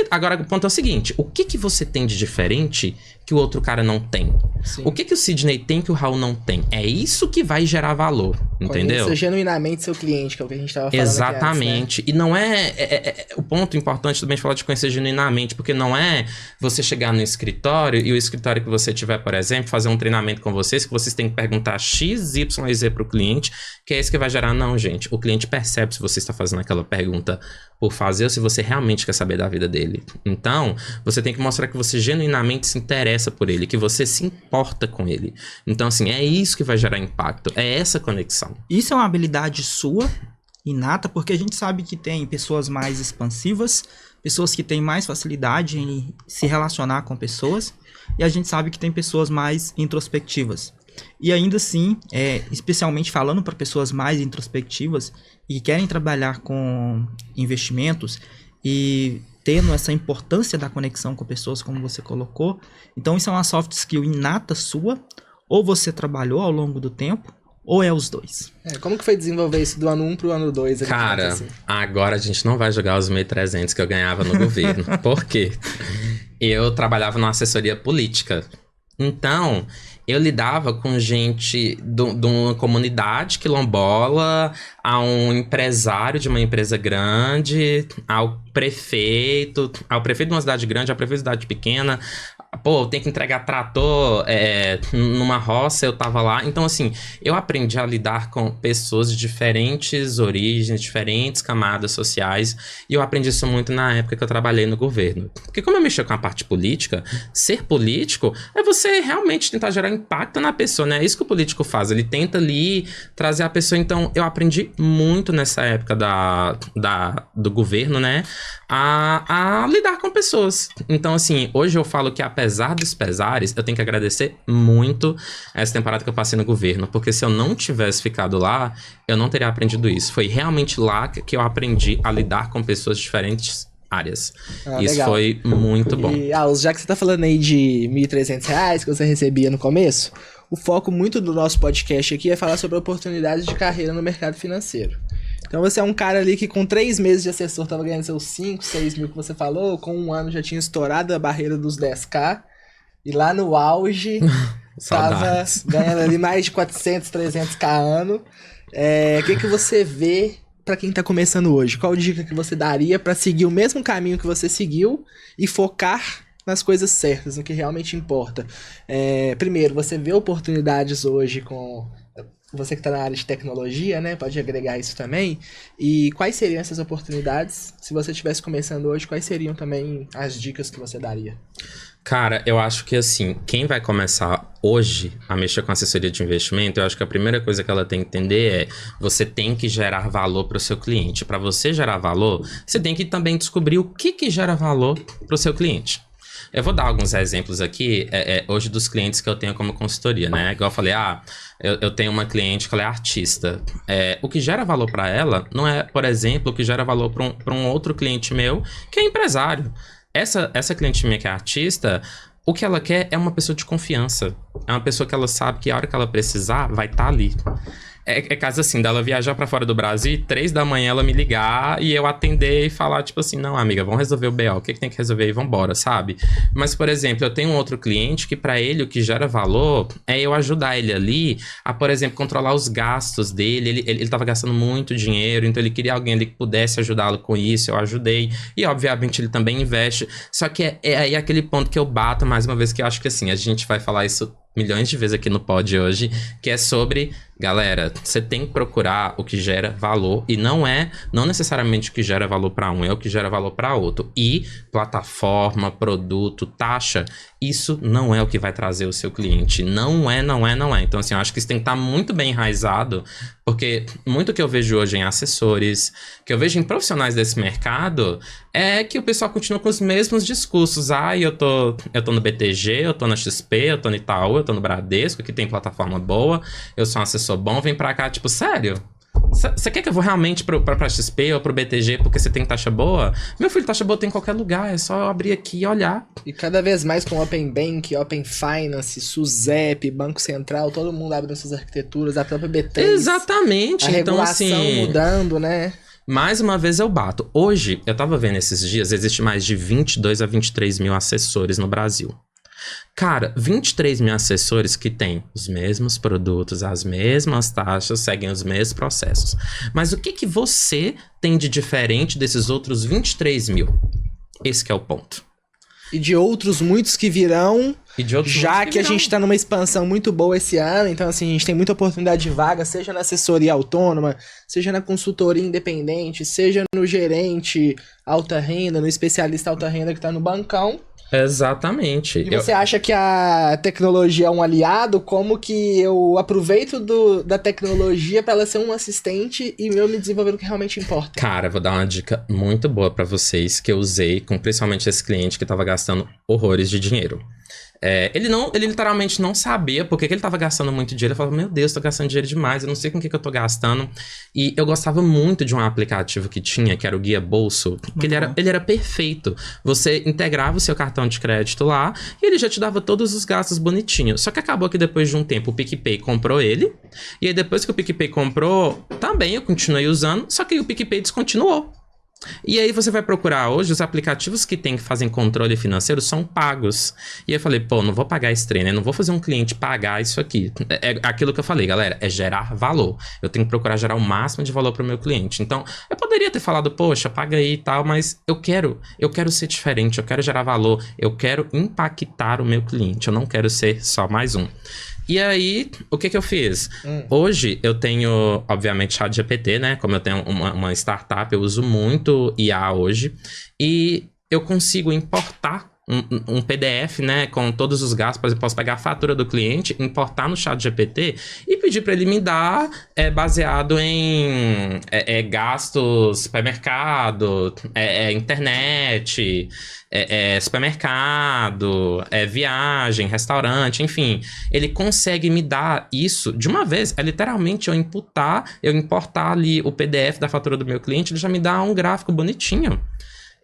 [SPEAKER 2] Agora, o ponto é o seguinte, o que você tem de diferente que o outro cara não tem? Sim. O que o Sidney tem que o Raul não tem? É isso que vai gerar valor, entendeu?
[SPEAKER 1] Conheça genuinamente seu cliente, que é o que a gente tava falando.
[SPEAKER 2] Exatamente.
[SPEAKER 1] Aqui antes,
[SPEAKER 2] né? E não o ponto importante também de falar de conhecer genuinamente, porque não é você chegar no escritório e o escritório que você tiver, por exemplo, fazer um treinamento com vocês, que vocês têm que perguntar X, Y e Z pro cliente, que é isso que vai gerar. Não, gente. O cliente percebe se você está fazendo aquela pergunta por fazer ou se você realmente quer saber da vida dele. Então, você tem que mostrar que você genuinamente se interessa por ele, que você se importa com ele. Então, assim, é isso que vai gerar impacto, é essa conexão.
[SPEAKER 3] Isso é uma habilidade sua, inata, porque a gente sabe que tem pessoas mais expansivas, pessoas que têm mais facilidade em se relacionar com pessoas, e a gente sabe que tem pessoas mais introspectivas. E ainda assim, especialmente falando para pessoas mais introspectivas e que querem trabalhar com investimentos e tendo essa importância da conexão com pessoas, como você colocou, então isso é uma soft skill inata sua, ou você trabalhou ao longo do tempo, ou é os dois.
[SPEAKER 1] Como que foi desenvolver isso do ano 1 pro ano 2?
[SPEAKER 2] Cara, assim? Agora a gente não vai jogar os 1.300 que eu ganhava no governo. Por quê? Eu trabalhava numa assessoria política. Então, eu lidava com gente de uma comunidade quilombola, a um empresário de uma empresa grande, ao prefeito, ao prefeito de uma cidade grande, ao prefeito de uma cidade pequena. Pô, tem que entregar trator numa roça, eu tava lá. Então, assim, eu aprendi a lidar com pessoas de diferentes origens, diferentes camadas sociais. E eu aprendi isso muito na época que eu trabalhei no governo. Porque como eu mexia com a parte política, ser político é você realmente tentar gerar impacto na pessoa, né? É isso que o político faz. Ele tenta ali trazer a pessoa. Então, eu aprendi muito nessa época do governo, né? A lidar com pessoas. Então, assim, hoje eu falo que apesar dos pesares, eu tenho que agradecer muito essa temporada que eu passei no governo, porque se eu não tivesse ficado lá, eu não teria aprendido isso. Foi realmente lá que eu aprendi a lidar com pessoas de diferentes áreas. Isso legal. Foi muito bom.
[SPEAKER 1] E, já que você tá falando aí de R$ 1.300 que você recebia no começo, o foco muito do nosso podcast aqui é falar sobre oportunidades de carreira no mercado financeiro. Então você é um cara ali que com 3 meses de assessor tava ganhando seus 5, 6 mil que você falou, com 1 ano já tinha estourado a barreira dos 10k, e lá no auge tava ganhando ali mais de 400, 300k ano. O que você vê pra quem tá começando hoje? Qual dica que você daria pra seguir o mesmo caminho que você seguiu e focar nas coisas certas, no que realmente importa? Primeiro, você vê oportunidades hoje com... Você que está na área de tecnologia, né? Pode agregar isso também. E quais seriam essas oportunidades? Se você estivesse começando hoje, quais seriam também as dicas que você daria?
[SPEAKER 2] Cara, eu acho que assim, quem vai começar hoje a mexer com assessoria de investimento, eu acho que a primeira coisa que ela tem que entender é você tem que gerar valor para o seu cliente. Para você gerar valor, você tem que também descobrir o que gera valor para o seu cliente. Eu vou dar alguns exemplos aqui, hoje dos clientes que eu tenho como consultoria, né? Igual eu falei, eu tenho uma cliente que ela é artista. O que gera valor para ela não é, por exemplo, o que gera valor para um outro cliente meu que é empresário. Essa cliente minha que é artista, o que ela quer é uma pessoa de confiança. É uma pessoa que ela sabe que a hora que ela precisar vai estar ali. É caso assim, dela viajar pra fora do Brasil e 3 da manhã ela me ligar e eu atender e falar, tipo assim, não, amiga, vamos resolver o BO, o que tem que resolver aí, vambora, sabe? Mas, por exemplo, eu tenho um outro cliente que pra ele o que gera valor é eu ajudar ele ali a, por exemplo, controlar os gastos dele. Ele tava gastando muito dinheiro, então ele queria alguém ali que pudesse ajudá-lo com isso, eu ajudei. E, obviamente, ele também investe. Só que é aí aquele ponto que eu bato mais uma vez, que eu acho que, assim, a gente vai falar isso milhões de vezes aqui no pod hoje, que é sobre, galera, você tem que procurar o que gera valor e não necessariamente o que gera valor para um, é o que gera valor para outro. E plataforma, produto, taxa, isso não é o que vai trazer o seu cliente. Não é. Então, assim, eu acho que isso tem que estar muito bem enraizado, porque muito que eu vejo hoje em assessores, que eu vejo em profissionais desse mercado, é que o pessoal continua com os mesmos discursos. Eu tô no BTG, eu tô na XP, eu tô no Itaú, eu tô no Bradesco, que tem plataforma boa, eu sou um assessor bom, vem pra cá, tipo, sério? Você quer que eu vou realmente pra XP ou pro BTG porque você tem taxa boa? Meu filho, taxa boa tem em qualquer lugar, é só eu abrir aqui e olhar.
[SPEAKER 1] E cada vez mais com Open Bank, Open Finance, SUSEP, Banco Central, todo mundo abre suas arquiteturas, a própria B3.
[SPEAKER 2] Exatamente.
[SPEAKER 1] A regulação
[SPEAKER 2] então, assim,
[SPEAKER 1] mudando, né?
[SPEAKER 2] Mais uma vez eu bato. Hoje, eu tava vendo esses dias, existe mais de 22 a 23 mil assessores no Brasil. Cara, 23 mil assessores que têm os mesmos produtos, as mesmas taxas, seguem os mesmos processos. Mas o que você tem de diferente desses outros 23 mil? Esse que é o ponto.
[SPEAKER 1] E de outros muitos que virão, já que a gente está numa expansão muito boa esse ano, então assim, a gente tem muita oportunidade de vaga, seja na assessoria autônoma, seja na consultoria independente, seja no gerente alta renda, no especialista alta renda que está no bancão.
[SPEAKER 2] Exatamente.
[SPEAKER 1] E você acha que a tecnologia é um aliado? Como que eu aproveito da tecnologia para ela ser um assistente e eu me desenvolver no que realmente importa?
[SPEAKER 2] Cara, vou dar uma dica muito boa para vocês que eu usei com principalmente esse cliente que estava gastando horrores de dinheiro. Ele literalmente não sabia porque que ele tava gastando muito dinheiro. Ele falava, meu Deus, tô gastando dinheiro demais, eu não sei com que eu tô gastando. E eu gostava muito de um aplicativo que tinha, que era o Guia Bolso, que ele era perfeito. Você integrava o seu cartão de crédito lá e ele já te dava todos os gastos bonitinhos. Só que acabou que depois de um tempo o PicPay comprou ele. E aí depois que o PicPay comprou, também eu continuei usando, só que o PicPay descontinuou. E aí você vai procurar hoje, os aplicativos que fazem controle financeiro são pagos. E eu falei, pô, não vou pagar esse trem, né? Não vou fazer um cliente pagar isso aqui. É aquilo que eu falei, galera, é gerar valor. Eu tenho que procurar gerar o máximo de valor para o meu cliente. Então, eu poderia ter falado, poxa, paga aí e tal, mas eu quero ser diferente, eu quero gerar valor, eu quero impactar o meu cliente, eu não quero ser só mais um. E aí, o que eu fiz? Hoje, eu tenho, obviamente, ChatGPT, né? Como eu tenho uma startup, eu uso muito IA hoje. E eu consigo importar um PDF, né? Com todos os gastos. Por exemplo, eu posso pegar a fatura do cliente, importar no ChatGPT e pedir para ele me dar baseado em gastos, supermercado, internet... supermercado, viagem, restaurante, enfim. Ele consegue me dar isso de uma vez. É literalmente eu importar ali o PDF da fatura do meu cliente, ele já me dá um gráfico bonitinho.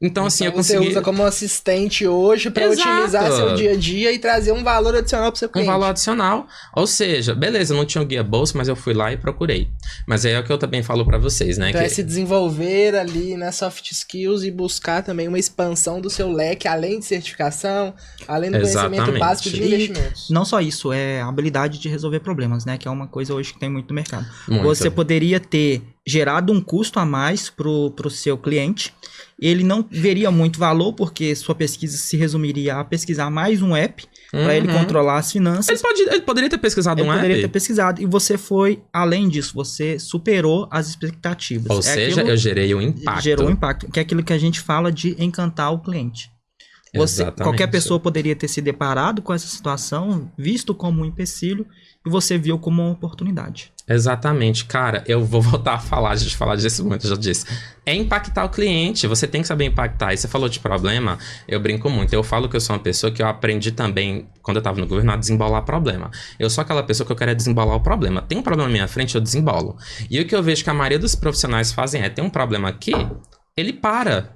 [SPEAKER 2] Então, assim, eu consegui...
[SPEAKER 1] Você usa como assistente hoje para otimizar seu dia a dia e trazer um valor adicional para seu cliente.
[SPEAKER 2] Um valor adicional. Ou seja, beleza, eu não tinha o guia bolsa, mas eu fui lá e procurei. Mas aí é o que eu também falo para vocês, né?
[SPEAKER 1] Então é se desenvolver ali nas soft skills e buscar também uma expansão do seu leque, além de certificação, além do conhecimento básico de investimentos.
[SPEAKER 3] E não só isso, é a habilidade de resolver problemas, né? Que é uma coisa hoje que tem muito no mercado.
[SPEAKER 2] Muito.
[SPEAKER 3] Você poderia ter gerado um custo a mais pro seu cliente. Ele não veria muito valor, porque sua pesquisa se resumiria a pesquisar mais um app para ele controlar as finanças.
[SPEAKER 2] Ele poderia ter pesquisado um app. Ele poderia
[SPEAKER 3] ter pesquisado. E você foi, além disso, você superou as expectativas.
[SPEAKER 2] Ou seja, eu gerei um impacto.
[SPEAKER 3] Gerou um impacto, que é aquilo que a gente fala de encantar o cliente. Qualquer pessoa poderia ter se deparado com essa situação, visto como um empecilho, e você viu como uma oportunidade.
[SPEAKER 2] Exatamente, cara, eu vou voltar a gente falar disso muito, eu já disse. É impactar o cliente, você tem que saber impactar. E você falou de problema, eu brinco muito. Eu falo que eu sou uma pessoa que eu aprendi também, quando eu tava no governo, a desembolar problema. Eu sou aquela pessoa que eu quero desembolar o problema. Tem um problema na minha frente, eu desembolo. E o que eu vejo que a maioria dos profissionais fazem tem um problema aqui, ele para.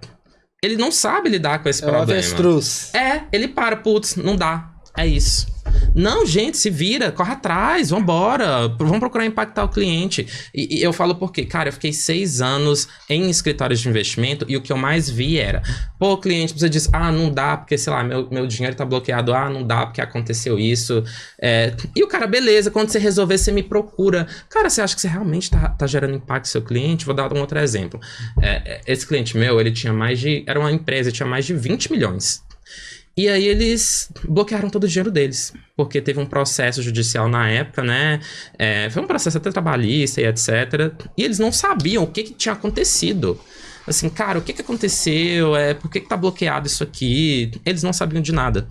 [SPEAKER 2] Ele não sabe lidar com esse problema.
[SPEAKER 1] Avestruz.
[SPEAKER 2] Ele para, putz, não dá. É isso. Não, gente, se vira, corre atrás, vambora, vamos procurar impactar o cliente. E eu falo por quê? Cara, eu fiquei 6 anos em escritórios de investimento e o que eu mais vi era, pô, o cliente precisa disso, não dá porque, sei lá, meu dinheiro tá bloqueado, não dá porque aconteceu isso. E o cara, beleza, quando você resolver, você me procura. Cara, você acha que você realmente tá gerando impacto no seu cliente? Vou dar um outro exemplo. Esse cliente meu, ele tinha era uma empresa, tinha mais de 20 milhões. E aí eles bloquearam todo o dinheiro deles, porque teve um processo judicial na época, né? Foi um processo até trabalhista e etc. E eles não sabiam o que tinha acontecido. Assim, cara, o que aconteceu? Por que tá bloqueado isso aqui? Eles não sabiam de nada.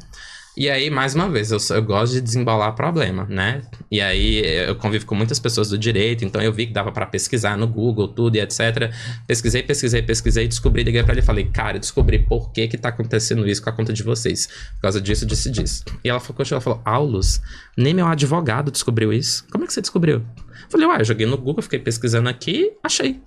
[SPEAKER 2] E aí, mais uma vez, eu gosto de desembolar problema, né? E aí, eu convivo com muitas pessoas do direito, então eu vi que dava pra pesquisar no Google, tudo e etc. Pesquisei, descobri, liguei pra ele e falei, cara, eu descobri por que tá acontecendo isso com a conta de vocês. Por causa disso, disso. E ela falou, Aulus, nem meu advogado descobriu isso. Como é que você descobriu? Eu falei, eu joguei no Google, fiquei pesquisando aqui, achei.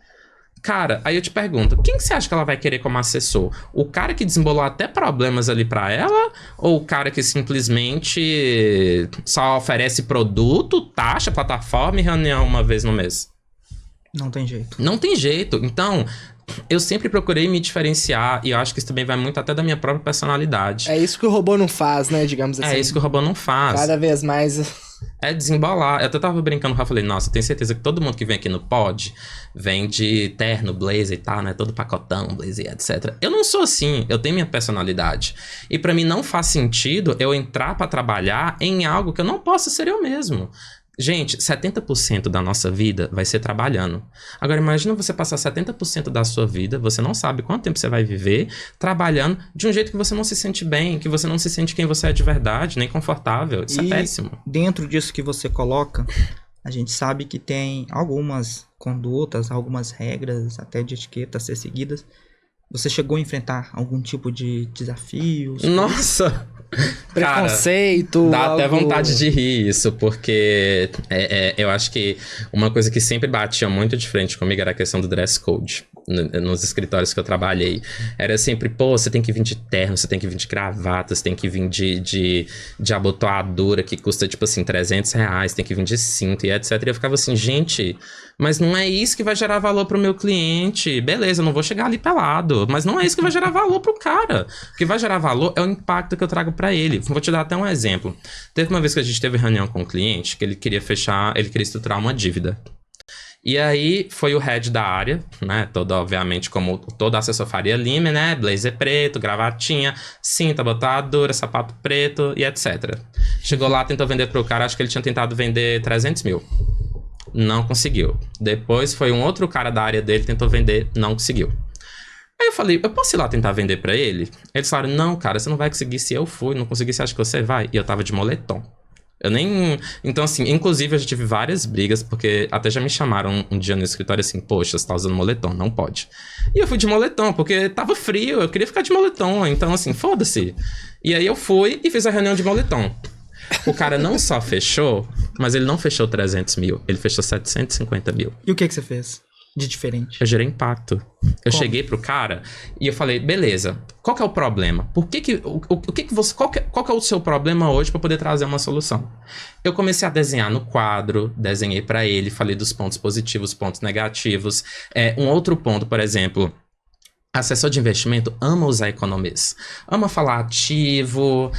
[SPEAKER 2] Cara, aí eu te pergunto, quem que você acha que ela vai querer como assessor? O cara que desembolou até problemas ali pra ela? Ou o cara que simplesmente só oferece produto, taxa, plataforma e reunião uma vez no mês?
[SPEAKER 3] Não tem jeito.
[SPEAKER 2] Não tem jeito. Então, eu sempre procurei me diferenciar e eu acho que isso também vai muito até da minha própria personalidade.
[SPEAKER 1] É isso que o robô não faz, né, digamos assim.
[SPEAKER 2] É isso que o robô não faz.
[SPEAKER 1] Cada vez mais...
[SPEAKER 2] É desembolar. Eu até tava brincando, eu falei, nossa, eu tenho certeza que todo mundo que vem aqui no pod vem de terno, blazer e tal, né? Todo pacotão, blazer, etc. Eu não sou assim, eu tenho minha personalidade. E pra mim não faz sentido eu entrar pra trabalhar em algo que eu não possa ser eu mesmo. Gente, 70% da nossa vida vai ser trabalhando. Agora, imagina você passar 70% da sua vida, você não sabe quanto tempo você vai viver, trabalhando de um jeito que você não se sente bem, que você não se sente quem você é de verdade, nem confortável. Isso é péssimo.
[SPEAKER 3] Dentro disso que você coloca, a gente sabe que tem algumas condutas, algumas regras, até de etiqueta a ser seguidas. Você chegou a enfrentar algum tipo de desafios?
[SPEAKER 2] Nossa!
[SPEAKER 1] preconceito.
[SPEAKER 2] Dá até
[SPEAKER 1] algo...
[SPEAKER 2] vontade de rir isso, porque eu acho que uma coisa que sempre batia muito de frente comigo era a questão do dress code. Nos escritórios que eu trabalhei, era sempre, pô, você tem que vir de terno, você tem que vir de gravata, você tem que vir de abotoadura que custa, tipo assim, R$300, tem que vir de cinto e etc. E eu ficava assim, gente, mas não é isso que vai gerar valor pro meu cliente. Beleza, eu não vou chegar ali pelado, mas não é isso que vai gerar valor pro cara. O que vai gerar valor é o impacto que eu trago pra ele. Vou te dar até um exemplo. Teve uma vez que a gente teve reunião com um cliente que ele queria ele queria estruturar uma dívida. E aí, foi o head da área, né, obviamente, como toda assessor faria Lima, né, blazer preto, gravatinha, cinta, botadura, sapato preto e etc. Chegou lá, tentou vender pro cara, acho que ele tinha tentado vender 300 mil. Não conseguiu. Depois, foi um outro cara da área dele, tentou vender, não conseguiu. Aí eu falei, eu posso ir lá tentar vender pra ele? Eles falaram, não, cara, você não vai conseguir. Se eu fui, não consegui, você acha que você vai? E eu tava de moletom. Eu nem... Então, assim, inclusive eu já tive várias brigas, porque até já me chamaram um dia no escritório assim, poxa, você tá usando moletom, não pode. E eu fui de moletom, porque tava frio, eu queria ficar de moletom, então assim, foda-se. E aí eu fui e fiz a reunião de moletom. O cara não só fechou, mas ele não fechou 300 mil, ele fechou 750 mil.
[SPEAKER 3] E o que você fez de diferente?
[SPEAKER 2] Eu gerei impacto. Eu
[SPEAKER 3] Como?
[SPEAKER 2] cheguei pro cara e eu falei, beleza, qual que é o problema? Qual que é o seu problema hoje pra poder trazer uma solução? Eu comecei a desenhar no quadro, desenhei pra ele, falei dos pontos positivos, pontos negativos. Um outro ponto, por exemplo, assessor de investimento ama usar economês. Ama falar ativo,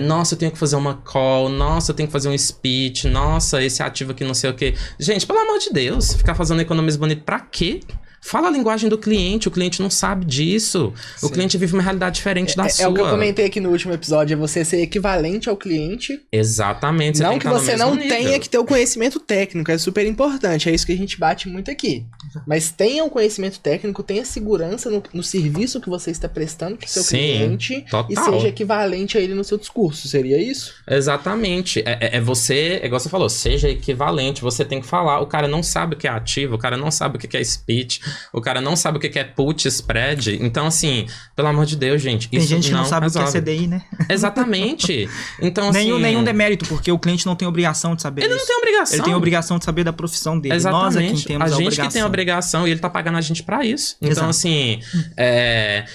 [SPEAKER 2] nossa, eu tenho que fazer uma call, nossa, eu tenho que fazer um speech, nossa, esse ativo aqui não sei o quê. Gente, pelo amor de Deus, ficar fazendo economês bonito pra quê? Fala a linguagem do cliente, o cliente não sabe disso. Sim. O cliente vive uma realidade diferente da sua.
[SPEAKER 1] É o que eu comentei aqui no último episódio, é você ser equivalente ao cliente.
[SPEAKER 2] Exatamente.
[SPEAKER 1] Não que você não tenha que ter o conhecimento técnico, é super importante, é isso que a gente bate muito aqui. Mas tenha o conhecimento técnico, tenha segurança no serviço que você está prestando pro seu cliente.
[SPEAKER 2] Total.
[SPEAKER 1] E seja equivalente a ele no seu discurso, seria isso?
[SPEAKER 2] Exatamente. Você, igual você falou, seja equivalente, você tem que falar. O cara não sabe o que é ativo, o cara não sabe o que é speech, o cara não sabe o que é put, spread. Então, assim, pelo amor de Deus, gente,
[SPEAKER 3] tem
[SPEAKER 2] isso
[SPEAKER 3] gente que não sabe
[SPEAKER 2] resolve.
[SPEAKER 3] o que é CDI, né?
[SPEAKER 2] Exatamente. Então, assim...
[SPEAKER 3] Nenhum demérito, porque o cliente não tem obrigação de saber
[SPEAKER 2] Ele
[SPEAKER 3] isso.
[SPEAKER 2] não tem obrigação.
[SPEAKER 3] Ele tem obrigação de saber da profissão dele.
[SPEAKER 2] Exatamente.
[SPEAKER 3] Nós é quem temos a obrigação.
[SPEAKER 2] A gente que tem a obrigação e ele tá pagando a gente pra isso. Então,
[SPEAKER 3] Exato.
[SPEAKER 2] assim,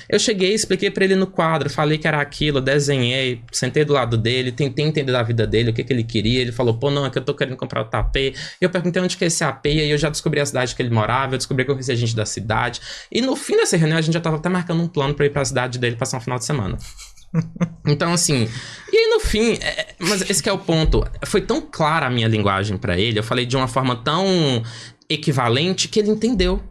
[SPEAKER 2] eu cheguei, expliquei pra ele no quadro, falei que era aquilo, desenhei, sentei do lado dele, tentei entender da vida dele, o que ele queria. Ele falou, pô, não, é que eu tô querendo comprar o AP. Eu perguntei onde que é esse AP, e aí eu já descobri a cidade que ele morava, eu descobri que eu conhecia gente da cidade. E no fim dessa reunião, a gente já tava até marcando um plano pra ir pra cidade dele passar um final de semana. Então, assim... E aí, no fim... mas esse que é o ponto. Foi tão clara a minha linguagem pra ele, eu falei de uma forma tão equivalente que ele entendeu.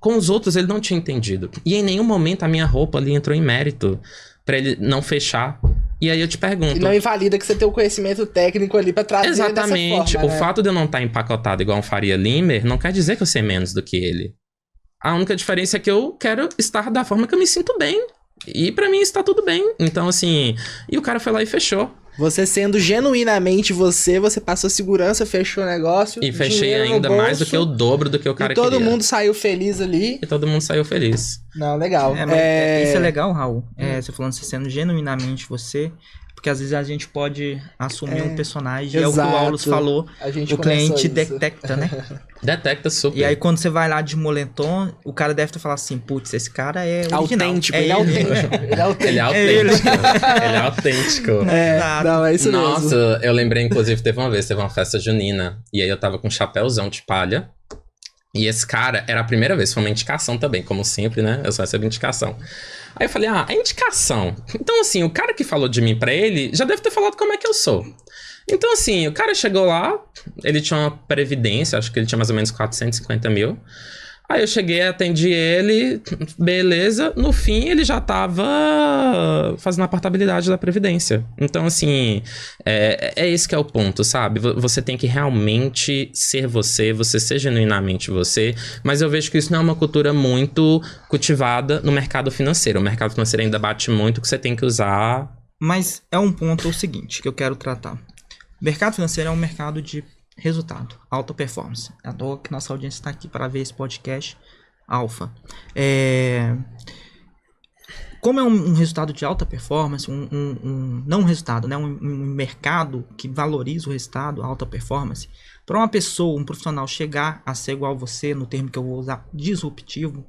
[SPEAKER 2] Com os outros, ele não tinha entendido. E em nenhum momento a minha roupa ali entrou em mérito pra ele não fechar. E aí eu te pergunto...
[SPEAKER 1] E não invalida que você tem o conhecimento técnico ali pra trazer
[SPEAKER 2] exatamente.
[SPEAKER 1] dessa forma,
[SPEAKER 2] O fato de eu não estar empacotado igual um Faria Limer não quer dizer que eu sei menos do que ele. A única diferença é que eu quero estar da forma que eu me sinto bem. E pra mim está tudo bem. Então, assim... E o cara foi lá e fechou.
[SPEAKER 1] Você sendo genuinamente você passou segurança, fechou o negócio.
[SPEAKER 2] E fechei ainda bolso, mais do que o dobro do que o cara queria.
[SPEAKER 1] E todo mundo saiu feliz ali.
[SPEAKER 2] E todo mundo saiu feliz.
[SPEAKER 1] Não, legal.
[SPEAKER 3] Isso é legal, Raul. Você falando, você sendo genuinamente você... Porque às vezes a gente pode assumir um personagem. Exato. É o que o Aulus falou. O cliente detecta, né?
[SPEAKER 2] Detecta super.
[SPEAKER 3] E aí quando você vai lá de moletom, o cara deve falar assim, putz, esse cara é original.
[SPEAKER 1] Autêntico, ele é autêntico.
[SPEAKER 2] Ele é autêntico. Ele é autêntico.
[SPEAKER 1] Não, é isso mesmo.
[SPEAKER 2] Nossa, eu lembrei, inclusive, teve uma festa junina. E aí eu tava com um chapéuzão de palha. E esse cara, era a primeira vez, foi uma indicação também, como sempre, né? Eu só recebo indicação. Aí eu falei, é indicação. Então, assim, o cara que falou de mim pra ele, já deve ter falado como é que eu sou. Então, assim, o cara chegou lá, ele tinha uma previdência, acho que ele tinha mais ou menos 450 mil. Aí eu cheguei, atendi ele, beleza. No fim, ele já tava fazendo a portabilidade da Previdência. Então, assim, esse que é o ponto, sabe? Você tem que realmente ser você ser genuinamente você. Mas eu vejo que isso não é uma cultura muito cultivada no mercado financeiro. O mercado financeiro ainda bate muito que você tem que usar...
[SPEAKER 3] Mas é um ponto o seguinte que eu quero tratar. O mercado financeiro é um mercado de... resultado, alta performance. É à toa que nossa audiência está aqui para ver esse podcast alfa. como é um resultado de alta performance, não um resultado, né? Um mercado que valoriza o resultado, alta performance, para uma pessoa, um profissional chegar a ser igual a você, no termo que eu vou usar, disruptivo,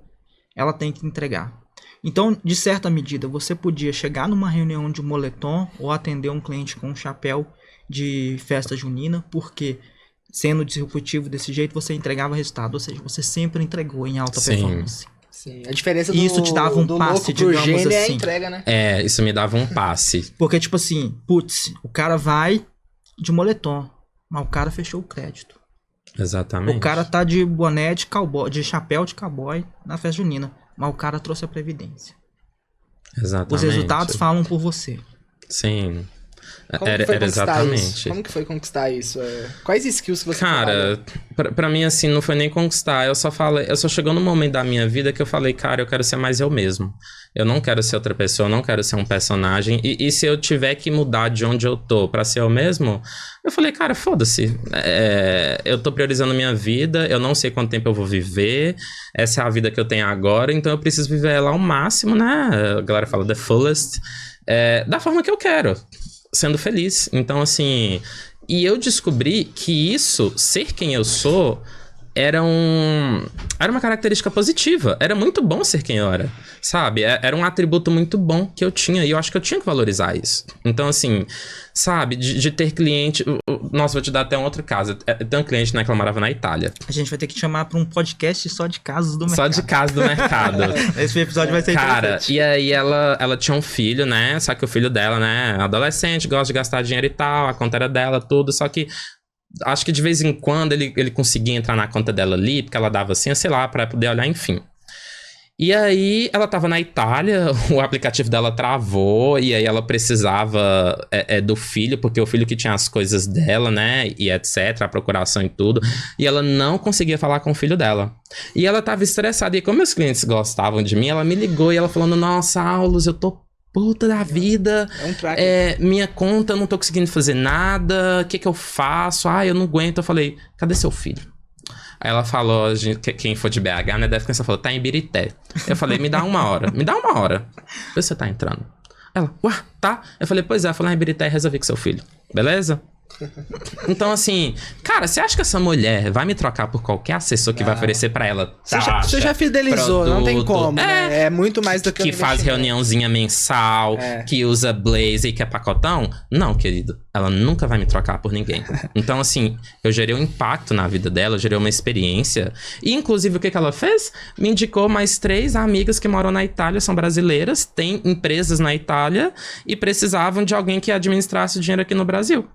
[SPEAKER 3] ela tem que entregar. Então, de certa medida, você podia chegar numa reunião de moletom ou atender um cliente com um chapéu de festa junina, porque sendo disruptivo desse jeito, você entregava resultado, ou seja, você sempre entregou em alta performance.
[SPEAKER 1] Sim, a diferença
[SPEAKER 3] E isso te dava um passe, digamos
[SPEAKER 1] gênio é a
[SPEAKER 3] assim.
[SPEAKER 1] entrega, né?
[SPEAKER 2] Isso me dava um passe.
[SPEAKER 3] Porque, tipo assim, putz, o cara vai de moletom, mas o cara fechou o crédito.
[SPEAKER 2] Exatamente.
[SPEAKER 3] O cara tá de boné de cowboy, de chapéu de cowboy na festa junina, mas o cara trouxe a previdência.
[SPEAKER 2] Exatamente.
[SPEAKER 3] Os resultados falam por você.
[SPEAKER 2] Sim.
[SPEAKER 1] Como que foi
[SPEAKER 2] Era
[SPEAKER 1] conquistar
[SPEAKER 2] exatamente.
[SPEAKER 1] isso? Como que foi conquistar isso? Quais skills que você
[SPEAKER 2] Cara, pra mim, assim, não foi nem conquistar. Eu só chegou num momento da minha vida que eu falei, cara, eu quero ser mais eu mesmo. Eu não quero ser outra pessoa, eu não quero ser um personagem. E se eu tiver que mudar de onde eu tô pra ser eu mesmo, eu falei, cara, foda-se. Eu tô priorizando minha vida, eu não sei quanto tempo eu vou viver. Essa é a vida que eu tenho agora, então eu preciso viver ela ao máximo, né? A galera fala the fullest. Da forma que eu quero. Sendo feliz. Então, assim... E eu descobri que isso, ser quem eu sou, era uma característica positiva. Era muito bom ser quem eu era, sabe? Era um atributo muito bom que eu tinha. E eu acho que eu tinha que valorizar isso. Então, assim... Sabe? De ter cliente... Nossa, vou te dar até um outro caso. Tem um cliente, né, que ela morava na Itália.
[SPEAKER 3] A gente vai ter que te chamar pra um podcast só de casos do mercado.
[SPEAKER 2] Só de casos do mercado.
[SPEAKER 3] Esse episódio vai ser interessante.
[SPEAKER 2] E aí ela tinha um filho, né? Só que o filho dela, né? Adolescente, gosta de gastar dinheiro e tal. A conta era dela, tudo. Só que acho que de vez em quando ele conseguia entrar na conta dela ali, porque ela dava assim, sei lá, pra poder olhar, enfim. E aí, ela tava na Itália, o aplicativo dela travou, e aí ela precisava do filho, porque o filho que tinha as coisas dela, né, e etc, a procuração e tudo, e ela não conseguia falar com o filho dela. E ela tava estressada, e como meus clientes gostavam de mim, ela me ligou, e ela falando, nossa, Aulus, eu tô puta da vida, minha conta, eu não tô conseguindo fazer nada, o que eu faço? Eu não aguento. Eu falei, cadê seu filho? Aí ela falou, quem for de BH, né, deve pensar, falou, tá em Ibirité. Eu falei, me dá uma hora. Vê se você tá entrando. Ela, ué, tá? Eu falei, pois é, eu falei, em Ibirité e resolvi com seu filho. Beleza? Então, assim, cara, você acha que essa mulher vai me trocar por qualquer assessor que vai oferecer pra ela?
[SPEAKER 1] Você já fidelizou,
[SPEAKER 2] produto,
[SPEAKER 1] não tem como, né? É muito mais do que
[SPEAKER 2] que faz reuniãozinha mensal, que usa blazer e que é pacotão? Não, querido. Ela nunca vai me trocar por ninguém. Então, assim, eu gerei um impacto na vida dela, eu gerei uma experiência. E, inclusive, o que ela fez? Me indicou mais 3 amigas que moram na Itália, são brasileiras, têm empresas na Itália e precisavam de alguém que administrasse o dinheiro aqui no Brasil.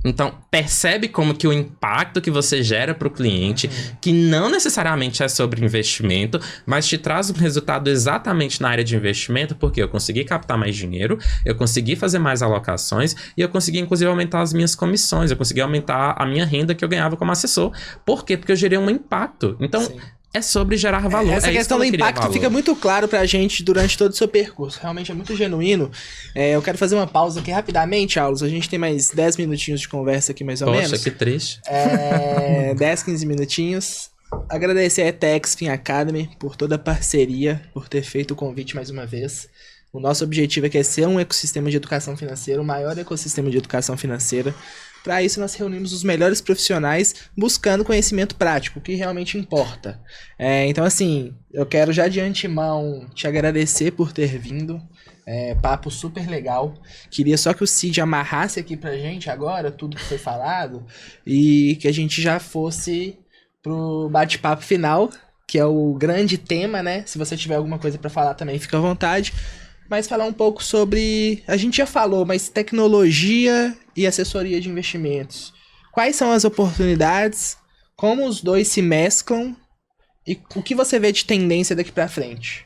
[SPEAKER 2] Então, percebe como que o impacto que você gera para o cliente, que não necessariamente é sobre investimento, mas te traz um resultado exatamente na área de investimento, porque eu consegui captar mais dinheiro, eu consegui fazer mais alocações e eu consegui, inclusive, aumentar as minhas comissões, eu consegui aumentar a minha renda que eu ganhava como assessor. Por quê? Porque eu gerei um impacto. Então... Sim. É sobre gerar valor.
[SPEAKER 1] Essa questão do impacto fica muito claro pra gente durante todo o seu percurso. Realmente é muito genuíno. Eu quero fazer uma pausa aqui rapidamente, Aulus. A gente tem mais 10 minutinhos de conversa aqui, mais ou menos.
[SPEAKER 2] Poxa, que triste.
[SPEAKER 1] 10, 15 minutinhos. Agradecer a ETEX Fin Academy por toda a parceria, por ter feito o convite mais uma vez. O nosso objetivo é ser um ecossistema de educação financeira, o maior ecossistema de educação financeira. Para isso, nós reunimos os melhores profissionais buscando conhecimento prático, que realmente importa. Então, assim, eu quero já de antemão te agradecer por ter vindo. Papo super legal. Queria só que o Cid amarrasse aqui pra gente agora tudo que foi falado e que a gente já fosse pro bate-papo final, que é o grande tema, né? Se você tiver alguma coisa para falar também, fica à vontade. Mas falar um pouco sobre... A gente já falou, mas tecnologia e assessoria de investimentos. Quais são as oportunidades? Como os dois se mesclam? E o que você vê de tendência daqui pra frente?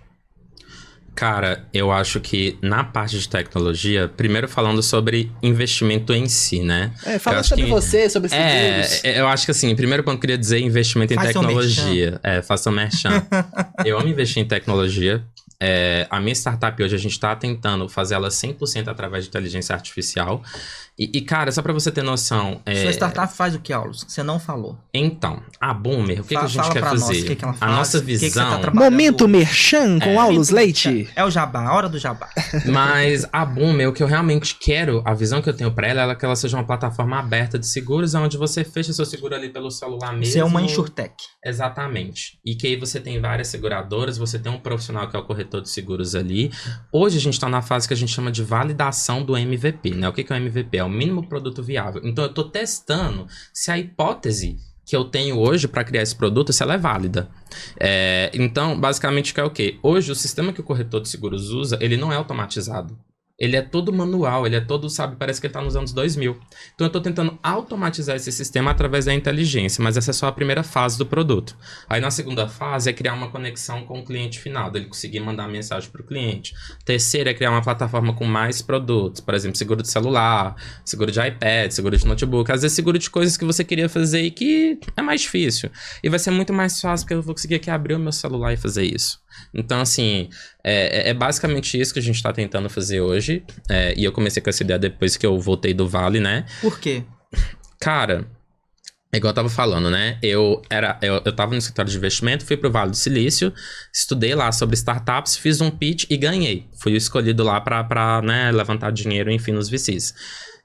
[SPEAKER 2] Cara, eu acho que na parte de tecnologia, primeiro falando sobre investimento em si, né?
[SPEAKER 1] Fala sobre você, sobre seguros.
[SPEAKER 2] Eu acho que assim, primeiro ponto que eu queria dizer é investimento em tecnologia. Faça um merchan. Eu amo investir em tecnologia. A minha startup hoje, a gente tá tentando fazer ela 100% através de inteligência artificial. E, cara, só pra você ter noção...
[SPEAKER 3] Sua startup faz o que, Aulos? Você não falou.
[SPEAKER 2] Então, a Boomer, o que a gente quer
[SPEAKER 3] nós,
[SPEAKER 2] fazer?
[SPEAKER 3] que ela faz,
[SPEAKER 2] a nossa visão...
[SPEAKER 1] Momento Merchan com Aulos Leite.
[SPEAKER 3] É o jabá, a hora do jabá.
[SPEAKER 2] Mas a Boomer, o que eu realmente quero, a visão que eu tenho pra ela é que ela seja uma plataforma aberta de seguros, onde você fecha seu seguro ali pelo celular mesmo.
[SPEAKER 3] Você é uma insurtech.
[SPEAKER 2] Exatamente. E que aí você tem várias seguradoras, você tem um profissional que é o corretor de seguros ali. Hoje a gente tá na fase que a gente chama de validação do MVP, né? O que é o MVP? É o mínimo produto viável. Então eu tô testando se a hipótese que eu tenho hoje para criar esse produto, se ela é válida. Então, basicamente, que é o quê? Hoje, o sistema que o corretor de seguros usa, ele não é automatizado. Ele é todo manual, ele é todo, sabe, parece que ele tá nos anos 2000. Então eu tô tentando automatizar esse sistema através da inteligência, mas essa é só a primeira fase do produto. Aí na segunda fase é criar uma conexão com o cliente final, dele conseguir mandar mensagem pro cliente. Terceira é criar uma plataforma com mais produtos, por exemplo, seguro de celular, seguro de iPad, seguro de notebook, às vezes seguro de coisas que você queria fazer e que é mais difícil. E vai ser muito mais fácil porque eu vou conseguir aqui abrir o meu celular e fazer isso. Então, assim, é basicamente isso que a gente tá tentando fazer hoje. E eu comecei com essa ideia depois que eu voltei do Vale, né?
[SPEAKER 3] Por quê?
[SPEAKER 2] Cara, igual eu tava falando, né? Eu tava no escritório de investimento, fui pro Vale do Silício, estudei lá sobre startups, fiz um pitch e ganhei. Fui escolhido lá pra né, levantar dinheiro, enfim, nos VCs.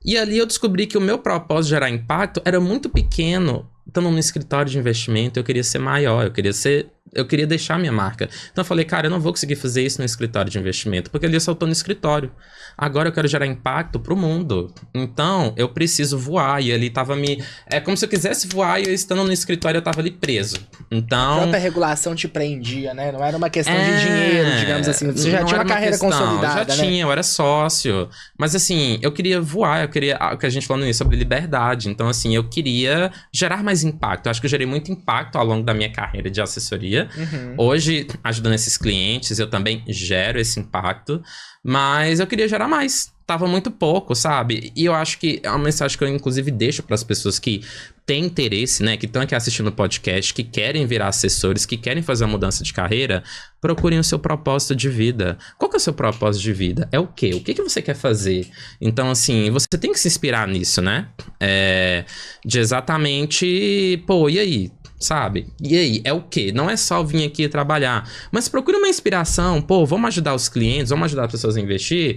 [SPEAKER 2] E ali eu descobri que o meu propósito de gerar impacto era muito pequeno. Estando no escritório de investimento, eu queria ser maior, eu queria deixar minha marca. Então eu falei, cara, eu não vou conseguir fazer isso no escritório de investimento, porque ali eu só tô no escritório. Agora eu quero gerar impacto pro mundo. Então, eu preciso voar. E ali tava É como se eu quisesse voar e eu estando no escritório eu tava ali preso. Então...
[SPEAKER 1] A própria regulação te prendia, né? Não era uma questão de dinheiro, digamos assim. Você já tinha uma carreira consolidada,
[SPEAKER 2] já tinha, eu era sócio. Mas assim, eu queria voar, eu queria... O que a gente falando isso sobre liberdade. Então assim, eu queria gerar mais impacto. Eu acho que eu gerei muito impacto ao longo da minha carreira de assessoria. Hoje, ajudando esses clientes, eu também gero esse impacto. Mas eu queria gerar mais. Tava muito pouco, sabe? E eu acho que é uma mensagem que eu, inclusive, deixo para as pessoas que têm interesse, né? Que estão aqui assistindo o podcast, que querem virar assessores, que querem fazer uma mudança de carreira. Procurem o seu propósito de vida. Qual que é o seu propósito de vida? É o quê? O que você quer fazer? Então, assim, você tem que se inspirar nisso, né? De exatamente... Pô, e aí? Sabe? E aí, é o quê? Não é só vir aqui trabalhar, mas procure uma inspiração. Pô, vamos ajudar os clientes, vamos ajudar as pessoas a investir.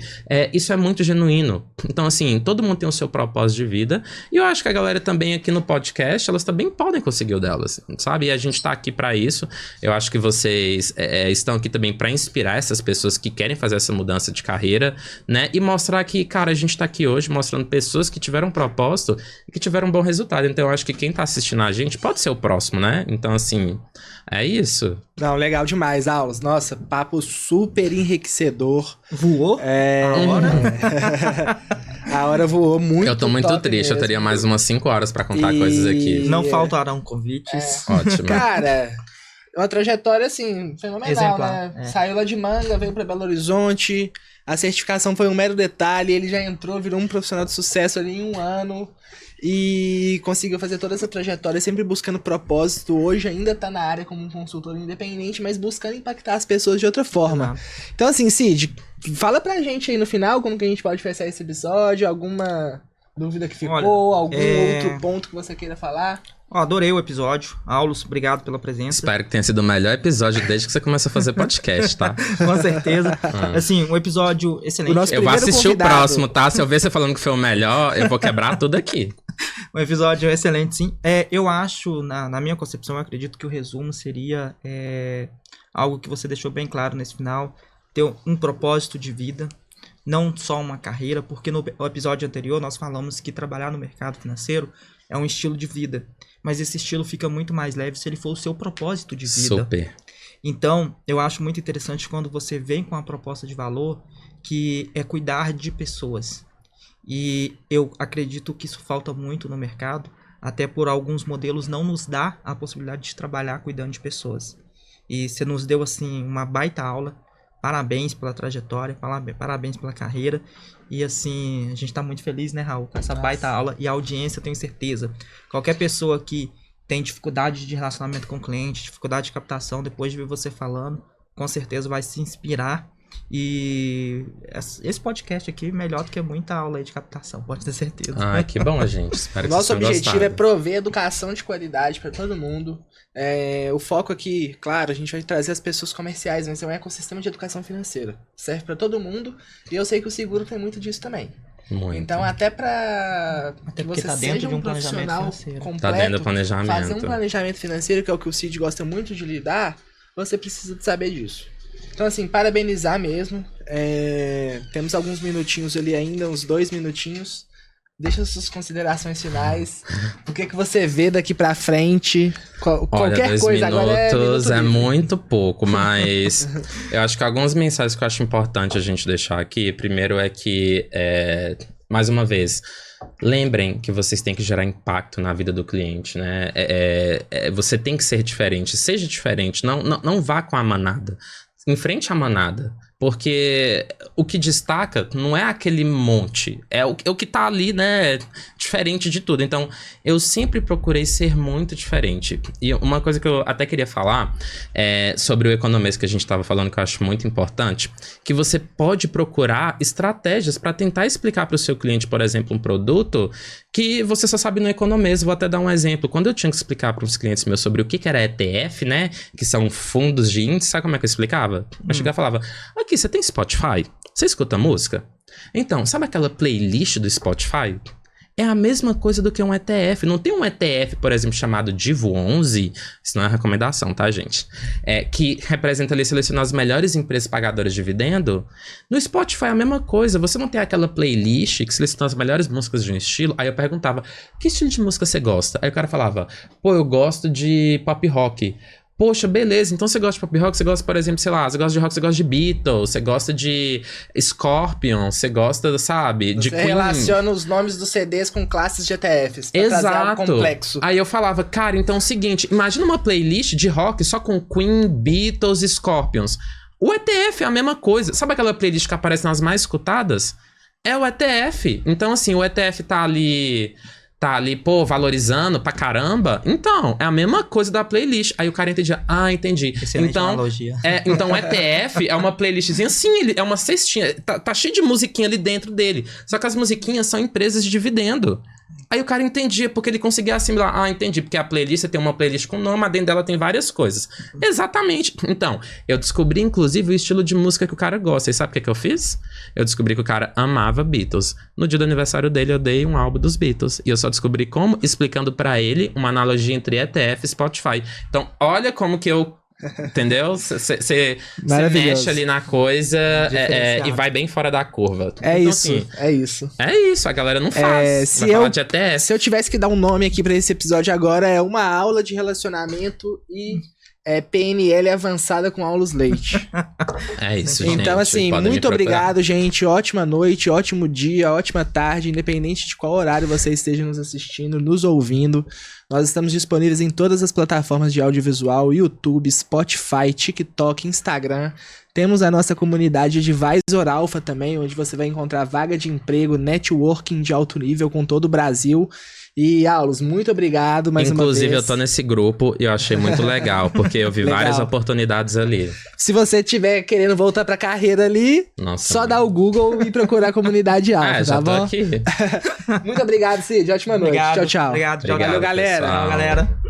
[SPEAKER 2] Isso é muito genuíno. Então, assim, todo mundo tem o seu propósito de vida. E eu acho que a galera também aqui no podcast, elas também podem conseguir o delas, sabe? E a gente tá aqui pra isso. Eu acho que vocês estão aqui também pra inspirar essas pessoas que querem fazer essa mudança de carreira, né? E mostrar que, cara, a gente tá aqui hoje mostrando pessoas que tiveram um propósito e que tiveram um bom resultado. Então, eu acho que quem tá assistindo a gente pode ser o próximo, né? Então, assim, é isso.
[SPEAKER 1] Não, legal demais, Aulos. Nossa, papo super enriquecedor.
[SPEAKER 3] Voou?
[SPEAKER 1] A hora? A hora voou muito.
[SPEAKER 2] Eu tô muito triste,
[SPEAKER 1] mesmo.
[SPEAKER 2] eu teria mais umas 5 horas pra contar coisas aqui.
[SPEAKER 3] Não faltarão convites.
[SPEAKER 2] Ótimo.
[SPEAKER 1] Cara, uma trajetória, assim, fenomenal,
[SPEAKER 3] exemplar,
[SPEAKER 1] né? Saiu lá de Manga, veio pra Belo Horizonte, a certificação foi um mero detalhe, ele já entrou, virou um profissional de sucesso ali em 1 ano. E conseguiu fazer toda essa trajetória sempre buscando propósito. Hoje ainda tá na área como um consultor independente, mas buscando impactar as pessoas de outra forma. Então assim, Cid, fala pra gente aí no final como que a gente pode fechar esse episódio. Alguma dúvida que ficou? Algum outro ponto que você queira falar?
[SPEAKER 3] Adorei o episódio. Aulos, obrigado pela presença.
[SPEAKER 2] Espero que tenha sido o melhor episódio desde que você começou a fazer podcast, tá?
[SPEAKER 3] Com certeza. Assim, um episódio excelente.
[SPEAKER 2] Eu vou assistir o próximo, tá? Se eu ver você falando que foi o melhor, eu vou quebrar tudo aqui.
[SPEAKER 3] Um episódio excelente, sim. Eu acho, na minha concepção, eu acredito que o resumo seria algo que você deixou bem claro nesse final. Ter um propósito de vida, não só uma carreira, porque no episódio anterior nós falamos que trabalhar no mercado financeiro é um estilo de vida. Mas esse estilo fica muito mais leve se ele for o seu propósito de vida.
[SPEAKER 2] Super.
[SPEAKER 3] Então, eu acho muito interessante quando você vem com uma proposta de valor que é cuidar de pessoas. E eu acredito que isso falta muito no mercado, até por alguns modelos não nos dá a possibilidade de trabalhar cuidando de pessoas. E você nos deu, assim, uma baita aula. Parabéns pela trajetória, parabéns pela carreira. E assim, a gente tá muito feliz, né, Raul, com essa baita aula. E a audiência, eu tenho certeza. Qualquer pessoa que tem dificuldade de relacionamento com o cliente, dificuldade de captação, depois de ver você falando, com certeza vai se inspirar. E esse podcast aqui é melhor do que muita aula aí de captação, pode ter certeza.
[SPEAKER 2] Ah, que bom, gente. Espero que
[SPEAKER 1] Nosso
[SPEAKER 2] vocês tenham
[SPEAKER 1] objetivo é
[SPEAKER 2] gostado.
[SPEAKER 1] prover educação de qualidade para todo mundo. O foco aqui, claro, a gente vai trazer as pessoas comerciais, mas é um ecossistema de educação financeira. Serve para todo mundo e eu sei que o seguro tem muito disso também.
[SPEAKER 2] Muito.
[SPEAKER 1] Então, até para que
[SPEAKER 3] porque
[SPEAKER 1] você
[SPEAKER 3] tá dentro
[SPEAKER 1] seja
[SPEAKER 3] de
[SPEAKER 1] um
[SPEAKER 3] um planejamento
[SPEAKER 1] profissional
[SPEAKER 3] financeiro.
[SPEAKER 1] completo,
[SPEAKER 2] Tá dentro do planejamento.
[SPEAKER 1] fazer um planejamento financeiro, que é o que o Cid gosta muito de lidar, você precisa de saber disso. Então, assim, parabenizar mesmo. Temos alguns minutinhos ali ainda, uns 2 minutinhos. Deixa suas considerações finais. O que você vê daqui pra frente?
[SPEAKER 2] Olha,
[SPEAKER 1] Qualquer
[SPEAKER 2] 2
[SPEAKER 1] coisa agora é
[SPEAKER 2] minutos
[SPEAKER 1] minuto
[SPEAKER 2] é
[SPEAKER 1] livre.
[SPEAKER 2] muito pouco, mas eu acho que algumas mensagens que eu acho importante a gente deixar aqui. Primeiro é que, mais uma vez, lembrem que vocês têm que gerar impacto na vida do cliente, né? Você tem que ser diferente, seja diferente, não vá com a manada. Enfrente a manada, porque o que destaca não é aquele monte, é o que tá ali, né, diferente de tudo. Então, eu sempre procurei ser muito diferente. E uma coisa que eu até queria falar sobre o economês que a gente estava falando, que eu acho muito importante, que você pode procurar estratégias para tentar explicar para o seu cliente, por exemplo, um produto que você só sabe no economês. Vou até dar um exemplo. Quando eu tinha que explicar para os clientes meus sobre o que era ETF, né, que são fundos de índice, sabe como é que eu explicava? Eu chegava e falava, aqui, você tem Spotify? Você escuta música? Então, sabe aquela playlist do Spotify? É a mesma coisa do que um ETF. Não tem um ETF, por exemplo, chamado Divo 11, isso não é recomendação, tá, gente? Que representa ali, selecionar as melhores empresas pagadoras de dividendo. No Spotify é a mesma coisa. Você não tem aquela playlist que seleciona as melhores músicas de um estilo. Aí eu perguntava, que estilo de música você gosta? Aí o cara falava, pô, eu gosto de pop rock. Poxa, beleza, então você gosta de pop rock, você gosta, por exemplo, sei lá, você gosta de rock, você gosta de Beatles, você gosta de Scorpion, você gosta, sabe, de
[SPEAKER 1] Você
[SPEAKER 2] Queen.
[SPEAKER 1] relaciona os nomes dos CDs com classes de ETFs, pra trazer algo complexo.
[SPEAKER 2] Aí eu falava, cara, então é o seguinte, imagina uma playlist de rock só com Queen, Beatles e Scorpions. O ETF é a mesma coisa. Sabe aquela playlist que aparece nas mais escutadas? É o ETF. Então, assim, o ETF tá ali, pô, valorizando pra caramba. Então, é a mesma coisa da playlist. Aí o cara entendia, entendi.
[SPEAKER 3] Excelente
[SPEAKER 2] Então,
[SPEAKER 3] analogia.
[SPEAKER 2] então o ETF é uma playlistzinha assim, é uma cestinha. Tá cheio de musiquinha ali dentro dele. Só que as musiquinhas são empresas de dividendo. Aí o cara entendia, porque ele conseguia assimilar. Entendi, porque a playlist tem uma playlist com nome, mas dentro dela tem várias coisas. Exatamente. Então, eu descobri, inclusive, o estilo de música que o cara gosta. E sabe o que eu fiz? Eu descobri que o cara amava Beatles. No dia do aniversário dele, eu dei um álbum dos Beatles. E eu só descobri como, explicando pra ele uma analogia entre ETF e Spotify. Então, olha como que eu... Entendeu? Você mexe ali na coisa e vai bem fora da curva.
[SPEAKER 1] É
[SPEAKER 2] então,
[SPEAKER 1] isso,
[SPEAKER 2] assim,
[SPEAKER 1] é isso.
[SPEAKER 2] é isso, a galera não faz. Vai falar de ETF.
[SPEAKER 1] Se eu tivesse que dar um nome aqui pra esse episódio agora, é uma aula de relacionamento e PNL avançada com aulas leite.
[SPEAKER 2] É isso, gente.
[SPEAKER 1] Então, assim,
[SPEAKER 2] podem me
[SPEAKER 1] muito
[SPEAKER 2] procurar.
[SPEAKER 1] obrigado, gente. Ótima noite, ótimo dia, ótima tarde, independente de qual horário você esteja nos assistindo, nos ouvindo. Nós estamos disponíveis em todas as plataformas de audiovisual, YouTube, Spotify, TikTok, Instagram. Temos a nossa comunidade Advisor Alpha também, onde você vai encontrar vaga de emprego, networking de alto nível com todo o Brasil. E, Aulos, muito obrigado mais uma vez.
[SPEAKER 2] Inclusive, eu tô nesse grupo e eu achei muito legal, porque eu vi
[SPEAKER 1] Legal.
[SPEAKER 2] várias oportunidades ali.
[SPEAKER 1] Se você estiver querendo voltar pra carreira ali,
[SPEAKER 2] Nossa,
[SPEAKER 1] só dar o Google e procurar a comunidade Alpha,
[SPEAKER 2] já
[SPEAKER 1] tá
[SPEAKER 2] tô
[SPEAKER 1] bom?
[SPEAKER 2] aqui.
[SPEAKER 1] Muito obrigado, Cid. Ótima noite.
[SPEAKER 3] Obrigado,
[SPEAKER 1] Tchau, tchau.
[SPEAKER 3] Obrigado,
[SPEAKER 2] Obrigado,
[SPEAKER 1] Valeu, galera.
[SPEAKER 2] pessoal.
[SPEAKER 3] Tchau, galera.